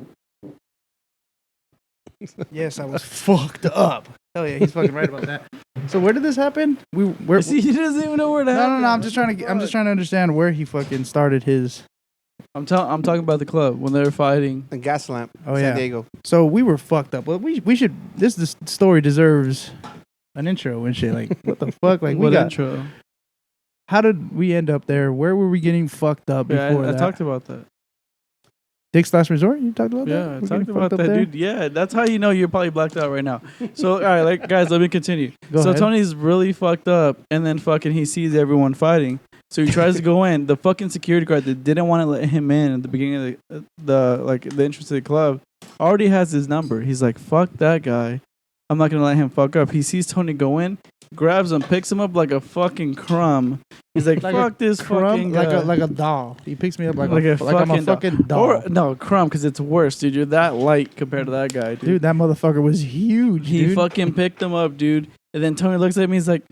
yes, I was fucked up. Hell yeah, he's fucking right about that. So where did this happen? Where? See, he doesn't even know where to No. I'm just trying to understand where he fucking started his. I'm talking about the club when they were fighting. And Gas Lamp, Oh, San yeah. Diego. So we were fucked up. Well, we should. This story deserves an intro and shit. Like what the fuck? Like we What got. intro? How did we end up there? Where were we getting fucked up Yeah, before I that? talked about that. Dick's Last Resort. You talked about that. Yeah, I We're talked getting about fucked up that, there? dude. Yeah, that's how you know you're probably blacked out right now. So, all right, guys, let me continue. Go So ahead. Tony's really fucked up, and then fucking he sees everyone fighting. So he tries to go in. The fucking security guard that didn't want to let him in at the beginning of the entrance to the club already has his number. He's like, fuck that guy. I'm not gonna let him fuck up. He sees Tony go in, grabs him, picks him up like a fucking crumb. He's like, Like a fuck this fucking guy. like a doll. He picks me up like Like a a I'm a fucking fucking doll. Or no, crumb, because it's worse, dude. You're that light compared to that guy, dude. Dude, that motherfucker was huge. He dude. fucking picked him up, dude. And then Tony looks at me. He's like,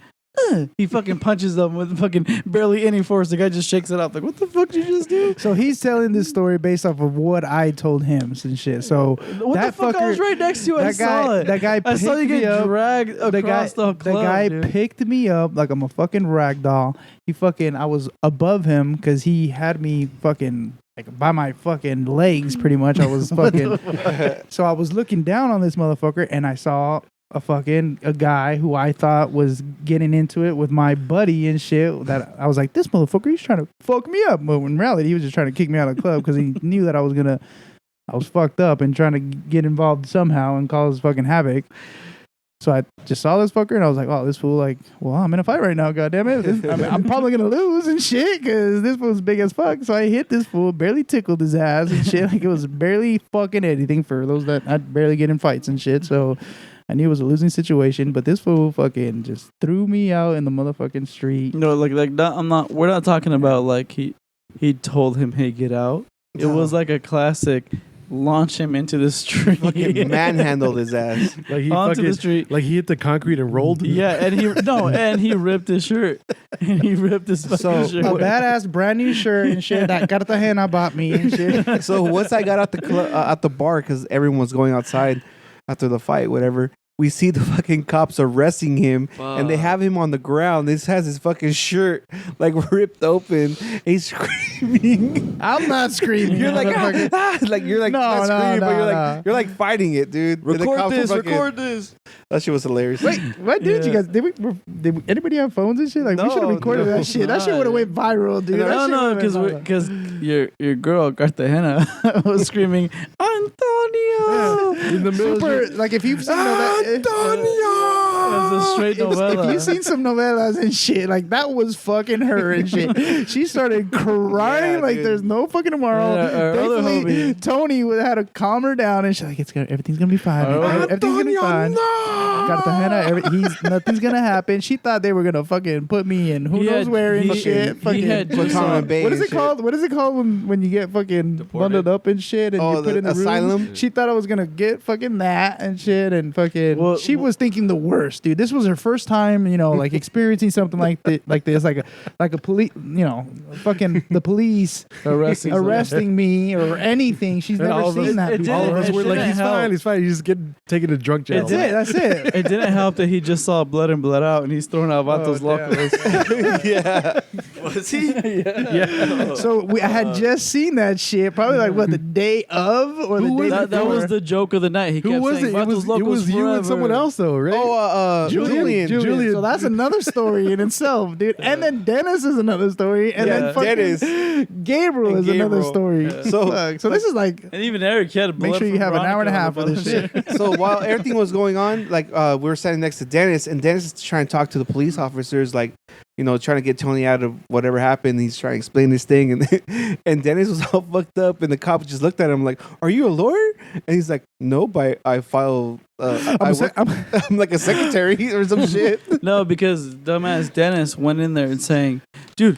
he fucking punches them with fucking barely any force. The guy just shakes it off. Like, what the fuck did you just do? So he's telling this story based off of what I told him and shit. So What that the fuck? I was fucker- right next to you. I that saw guy, it. that guy, I saw you picked me get up. dragged across the club, the guy dude. picked me up like I'm a fucking rag doll. I was above him because he had me fucking like by my fucking legs, pretty much. I was fucking. So I was looking down on this motherfucker, and I saw a guy who I thought was getting into it with my buddy and shit. That I was like, this motherfucker, he's trying to fuck me up. But in reality, he was just trying to kick me out of the club because he knew that I was fucked up and trying to get involved somehow and cause fucking havoc. So I just saw this fucker and I was like, oh, this fool, like, well, I'm in a fight right now, goddammit. I'm probably going to lose and shit because this fool's big as fuck. So I hit this fool, barely tickled his ass and shit. Like, it was barely fucking anything for those that I barely get in fights and shit. So I knew it was a losing situation, but this fool fucking just threw me out in the motherfucking street. No, like that, we're not talking about like he told him, hey, get out. It No. was like a classic launch him into the street. Fucking manhandled his ass. Like he onto the fucking, street. like he hit the concrete and rolled. Yeah, and he ripped his shirt. And he ripped his fucking So, shirt. A badass brand new shirt and shit that Cartagena bought me and shit. So once I got out at the bar, because everyone was going outside after the fight, whatever, we see the fucking cops arresting him, and they have him on the ground. This has his fucking shirt like ripped open. He's screaming. I'm not screaming. You're like, like you're like No, not no, screaming, but no, you're no. like you're like fighting it, dude. And the cops were fucking- this. That shit was hilarious. Wait, what did you Yeah. guys? Did anybody have phones and shit? Like we No, should have recorded no. that shit. That shit would have went viral, dude. That shit No, would've went viral. because your girl Cartagena was screaming Antonio In the middle. Super, like if you've seen It was a straight novella. If you've seen some novellas and shit, like that was fucking her and shit. She started crying Yeah, like dude. there's no fucking tomorrow. Yeah, our other Thankfully, homie. Tony had to calm her down and she's like, everything's gonna be fine. Everything's gonna be fine. Cartagena, nothing's gonna happen. She thought they were gonna fucking put me in who He knows had- where and he- shit. he Fucking, had just Guantanamo Bay what is and it shit. called? What is it called when you get fucking Deported? bundled up and shit and Oh, you put the in the room? asylum? She thought I was gonna get fucking that and shit and fucking. Well, she was thinking the worst, dude. This was her first time, like experiencing something like this, like a police, fucking the police arresting me or anything. She's And never all of us- seen that it before. All of us It were like, didn't he's help. fine, he's fine. He's just getting taken to drunk jail. That's it. That's it. It didn't help that he just saw blood and blood out, and he's throwing out Vatos Oh, damn. Locos. Yeah. Was he? Yeah. So I had just seen that shit, probably like what the day of or the day That before. was the joke of the night. He Who kept was saying, it? It Vatos was, Locos you and someone forever. else though, right? Oh, Julian. Julian. So that's another story in itself, dude. And then Dennis is another story, and Yeah. then fucking Dennis. Gabriel And is another Gabriel. story. Yeah. So this is like. And even Eric, he had Make blood sure you from have an hour and a Veronica half on for the this bottom. shit. So while everything was going on, like we were standing next to Dennis, and Dennis is trying to talk to the police officers, like trying to get Tony out of whatever happened. He's trying to explain this thing, and Dennis was all fucked up, and the cop just looked at him like, "Are you a lawyer?" And he's like, "Nope, I file. I'm like a secretary or some shit." No, because dumbass Dennis went in there and saying, dude,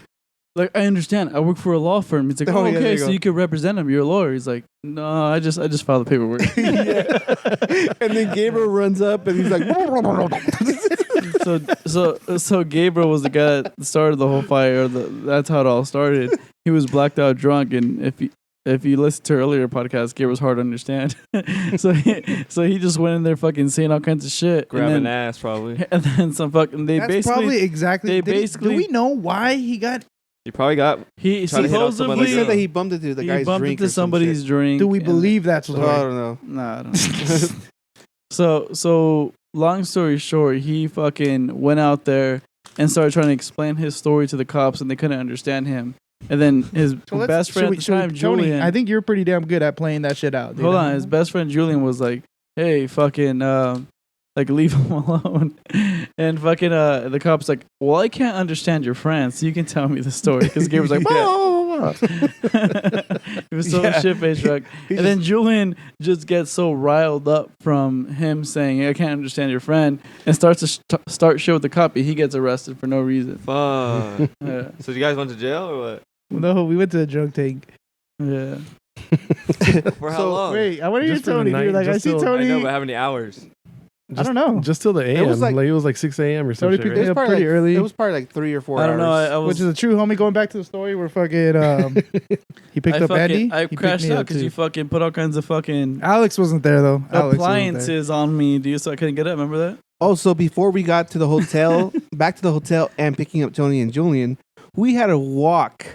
like, I understand. I work for a law firm. He's like, Oh, oh, yeah, there okay, you so go. you could represent him. You're a lawyer. He's like, no, I just filed the paperwork. And then Gabriel runs up, and he's like, So Gabriel was the guy that started the whole fire. That's how it all started. He was blacked out drunk, and if you listen to earlier podcast, Gabriel's hard to understand. so he just went in there fucking saying all kinds of shit, Grabbing and ass, probably. then some fucking That's basically probably exactly. they did he- basically- do we know why he got? You probably got. he Tried to hit on someone he like said that. that he bumped into the he guy's bumped drink into or some somebody's shit. drink. Do we and- believe that So, story? I don't know. Nah, I don't know. So long story short, he fucking went out there and started trying to explain his story to the cops, and they couldn't understand him. And then his So let's- best friend should at the time, Tony, Julian. I think you're pretty damn good at playing that shit out. Dude. Hold on, his best friend Julian was like, "Hey, fucking, like leave him alone." And fucking, the cops like, "Well, I can't understand your French, so you can tell me the story." Because Gabe was like, Yeah. "Oh." fuck? He was so shit-faced drunk. He And then Julian just gets so riled up from him saying, I can't understand your friend, and starts to start shit with the cop. He gets arrested for no reason. Fuck. Yeah. So you guys went to jail or what? No, we went to the drunk tank. Yeah. For how So, long? Wait, I want to hear Just for the Tony, night, dude. Like, I just see till- Tony. I know, but how many hours? I don't know. Just till the AM. was like- Like, it was like 6 a.m. or Tony something. picked me Right? up pretty early. It was probably like 3 or 4 I hours. don't know. I was Which is a true homie. Going back to the story where fucking he picked up Andy. I He picked crashed me out up, because too. you fucking put all kinds of fucking Alex wasn't there though. Alex wasn't there. appliances on me, dude, so I couldn't get up. Remember that? Oh, so before we got to the hotel, back to the hotel and picking up Tony and Julian, we had to walk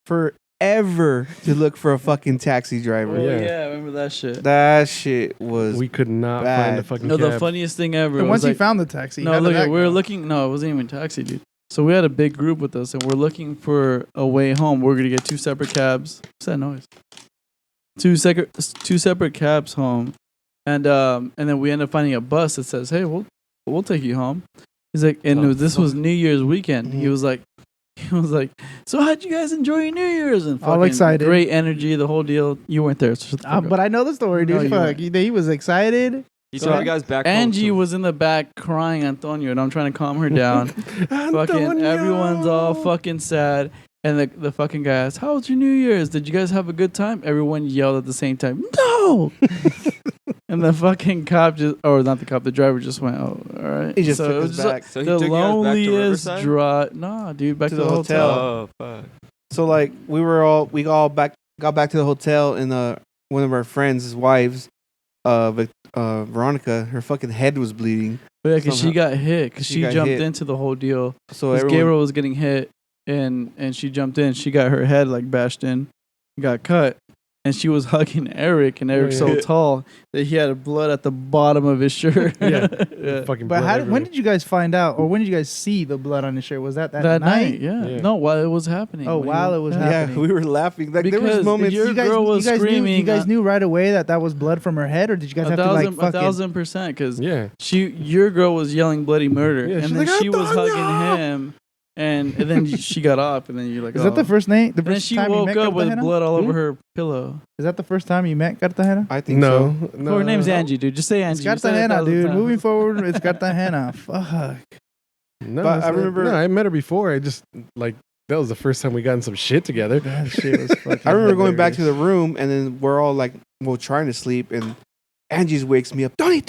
forever to look for a fucking taxi driver. Oh, Yeah. yeah, I remember that shit. That shit was. We could not bad. find a fucking No, cab. the funniest thing ever. And was once he like, found the taxi, no, how did look, that we were go? looking. No, it wasn't even taxi, dude. So we had a big group with us, and we're looking for a way home. We're gonna get 2 separate cabs. What's that noise? Two separate cabs home, and then we end up finding a bus that says, "Hey, we'll take you home." He's like, and this was New Year's weekend. He was like, so how'd you guys enjoy your New Year's? And All fucking excited. great energy, the whole deal. You weren't there, so shut the fuck up. But I know the story, No, dude. you Fuck, he was excited. He So took you guys back home. Angie to- was in the back crying, Antonio, and I'm trying to calm her down. Fucking everyone's all fucking sad. And the fucking guy asked, "How was your New Year's? Did you guys have a good time?" Everyone yelled at the same time, "No!" And the fucking cop or not the cop, the driver just went, "Oh, all right." He just so took it was us just back. So he the took you guys back to loneliest Riverside? drive. Nah, dude, back to the hotel. Oh, fuck. So like we all got back to the hotel, and one of our friends' wives, Veronica, her fucking head was bleeding. But yeah, because she Somehow- got hit, because she she got jumped hit. into the whole deal. So Because everyone, Gabriel was getting hit, and she jumped in. She got her head like bashed in, got cut, and she was hugging Eric, and Eric's so Yeah. tall that he had blood at the bottom of his shirt. Yeah. Yeah. Fucking But blood when everywhere. did you guys find out, or when did you guys see the blood on his shirt? Was that That night, night? yeah. Yeah. No, while it was happening. Oh, When while you- it was yeah. yeah, happening. we were laughing. Like there was Because moments. your girl was knew, screaming, you guys knew right away that was blood from her head, or did you guys A have to like fucking? 1,000%, because Yeah. your girl was yelling bloody murder, Yeah, and she's then like, she was "Antonio!" hugging him, and then she got up, and then you're like, Is that the oh. first name? The And then first she time you woke met up with Cartagena? blood all over Hmm? her pillow. Is that the first time you met Cartagena? I think No. so. No. Her name's Angie, dude. Just say It's Angie. You said it Cartagena, 1,000 dude. times. Moving forward, it's Cartagena. Fuck. No, But it's I not- remember- No, I met her before. I just like that was the first time we got in some shit together. That shit was fucking. I remember going back to hilarious. the room, and then we're all like, well, trying to sleep, and Angie's wakes me up, Tony,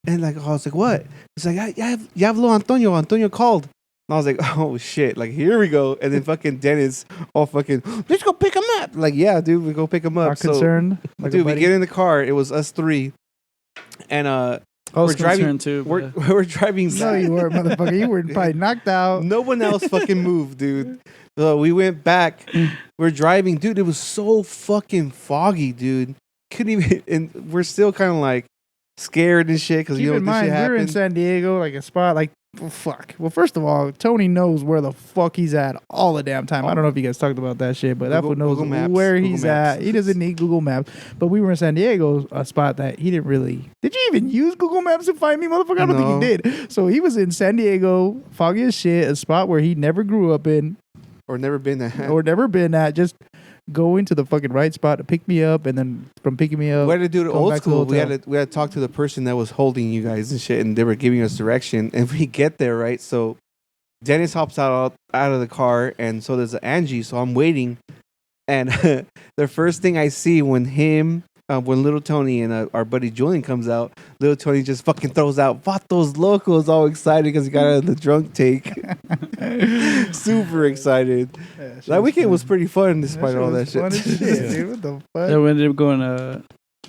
and like, I was like, what? It's like, ya habló Antonio called. And I was like, oh shit, like here we go, and then fucking Dennis all fucking, let's go pick him up. Like, yeah, dude, we go pick him up. Not concerned. Like a Dude, we buddy. get in the car. It was us three, and I was we're driving- concerned too. we're but- we're driving. No, you weren't, motherfucker. You were probably knocked out. No one else fucking moved, dude. So we went back. We're driving, dude. It was so fucking foggy, dude. Couldn't even. And we're still kind of like scared and shit because Keep you know in this mind, shit we were in happened. San Diego, like a spot like, oh, fuck. Well, first of all, Tony knows where the fuck he's at all the damn time. I don't know if you guys talked about that shit, but that Google- fool knows Google Maps, where Google he's Maps. at. He doesn't need Google Maps. But we were in San Diego, a spot that he didn't really. Did you even use Google Maps to find me, motherfucker? I don't No. think he did. So he was in San Diego, foggy as shit, a spot where he never grew up in Or never been there. or never been at. Just going to the fucking right spot to pick me up, and then from picking me up, We had to do it going old back to the school. We had hotel. to talk to the person that was holding you guys and shit, and they were giving us direction. And we get there, right? So Dennis hops out of the car, and so does Angie. So I'm waiting, and the first thing I see when little Tony and our buddy Julian comes out, little Tony just fucking throws out "Vatos Locos," all excited because he got out of the drunk take. Super excited. Yeah, shit That weekend was fun. pretty fun despite all that was fun shit. as shit, dude. What the fuck? Yeah, we ended up going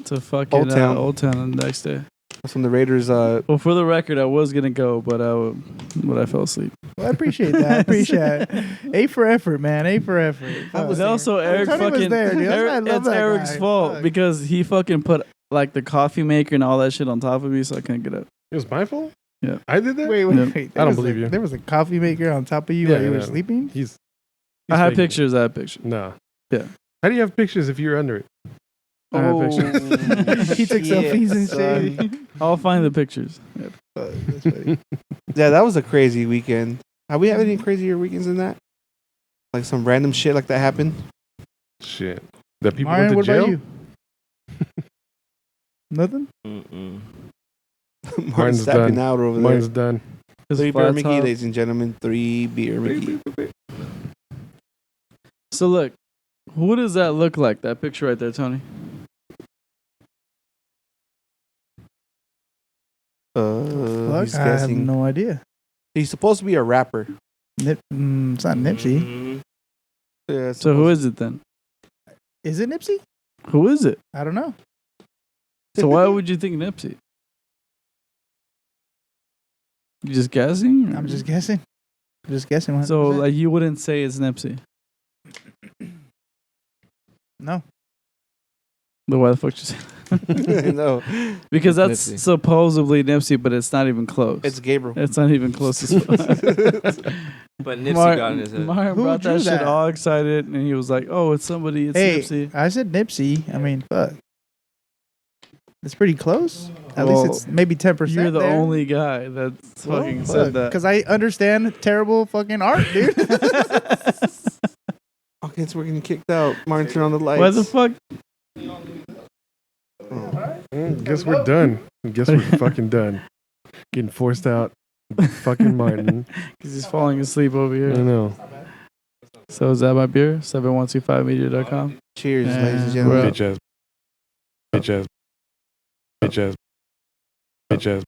to fucking Old Town. Old Town the next day. That's when the Raiders. Well, for the record, I was gonna go, but I fell asleep. Well, I appreciate that. I appreciate it. A for effort, man. A for effort. I was But also, Eric Tony was fucking. there, dude. That's why I love It's that Eric's guy. fault Fuck. because he fucking put like the coffee maker and all that shit on top of me, so I couldn't get up. It was my fault. Yeah. I did that. Wait. Yeah. There I don't was believe a, you. There was a coffee maker on top of you Yeah, while you were yeah. sleeping? He's I had faking it. pictures. I had pictures. No. Yeah. How do you have pictures if you're under it? I have pictures. He took selfies and son. shit. I'll find the pictures. Yeah. That's funny. Yeah, that was a crazy weekend. Have we had any crazier weekends than that? Like some random shit like that happened? Shit. That people Myron, went what to jail? about you? Nothing? Mm-mm. Martin's Mine's tapping done. out over Mine's there. done. His 3 beer flat Mickey, top. ladies and gentlemen. 3 beer Mickey. So look, what does that look like? That picture right there, Tony. He's I have guessing. no idea. He's supposed to be a rapper. It's not Nipsey. Mhm. Yeah, So who is it then? Is it Nipsey? Who is it? I don't know. So why would you think Nipsey? You just guessing? I'm just guessing. I'm just guessing. 100%. So like you wouldn't say it's Nipsey. no. But why the fuck you say? No, Because It's that's Nipsey. supposedly Nipsey, but it's not even close. it's Gabriel. It's not even close as fuck. But Nipsey got in his head. Martin Who brought drew that shit that? all excited, and he was like, "Oh, it's somebody. It's Hey, Nipsey." I said Nipsey. I mean, fuck. It's pretty close. At Well, least it's maybe 10%. You're the only guy that's fucking said that. Because I understand terrible fucking art, dude. Okay, so we're getting kicked out. Martin, turn on the lights. Why the fuck? Guess we're done. Guess we're fucking done. Getting forced out. Fucking Martin. Because he's falling asleep over I here. know. So is that my beer? 7125media.com. Cheers, Yeah, ladies and gentlemen. we're Bitch ass. Bitch ass. Bitch ass. Bitch ass.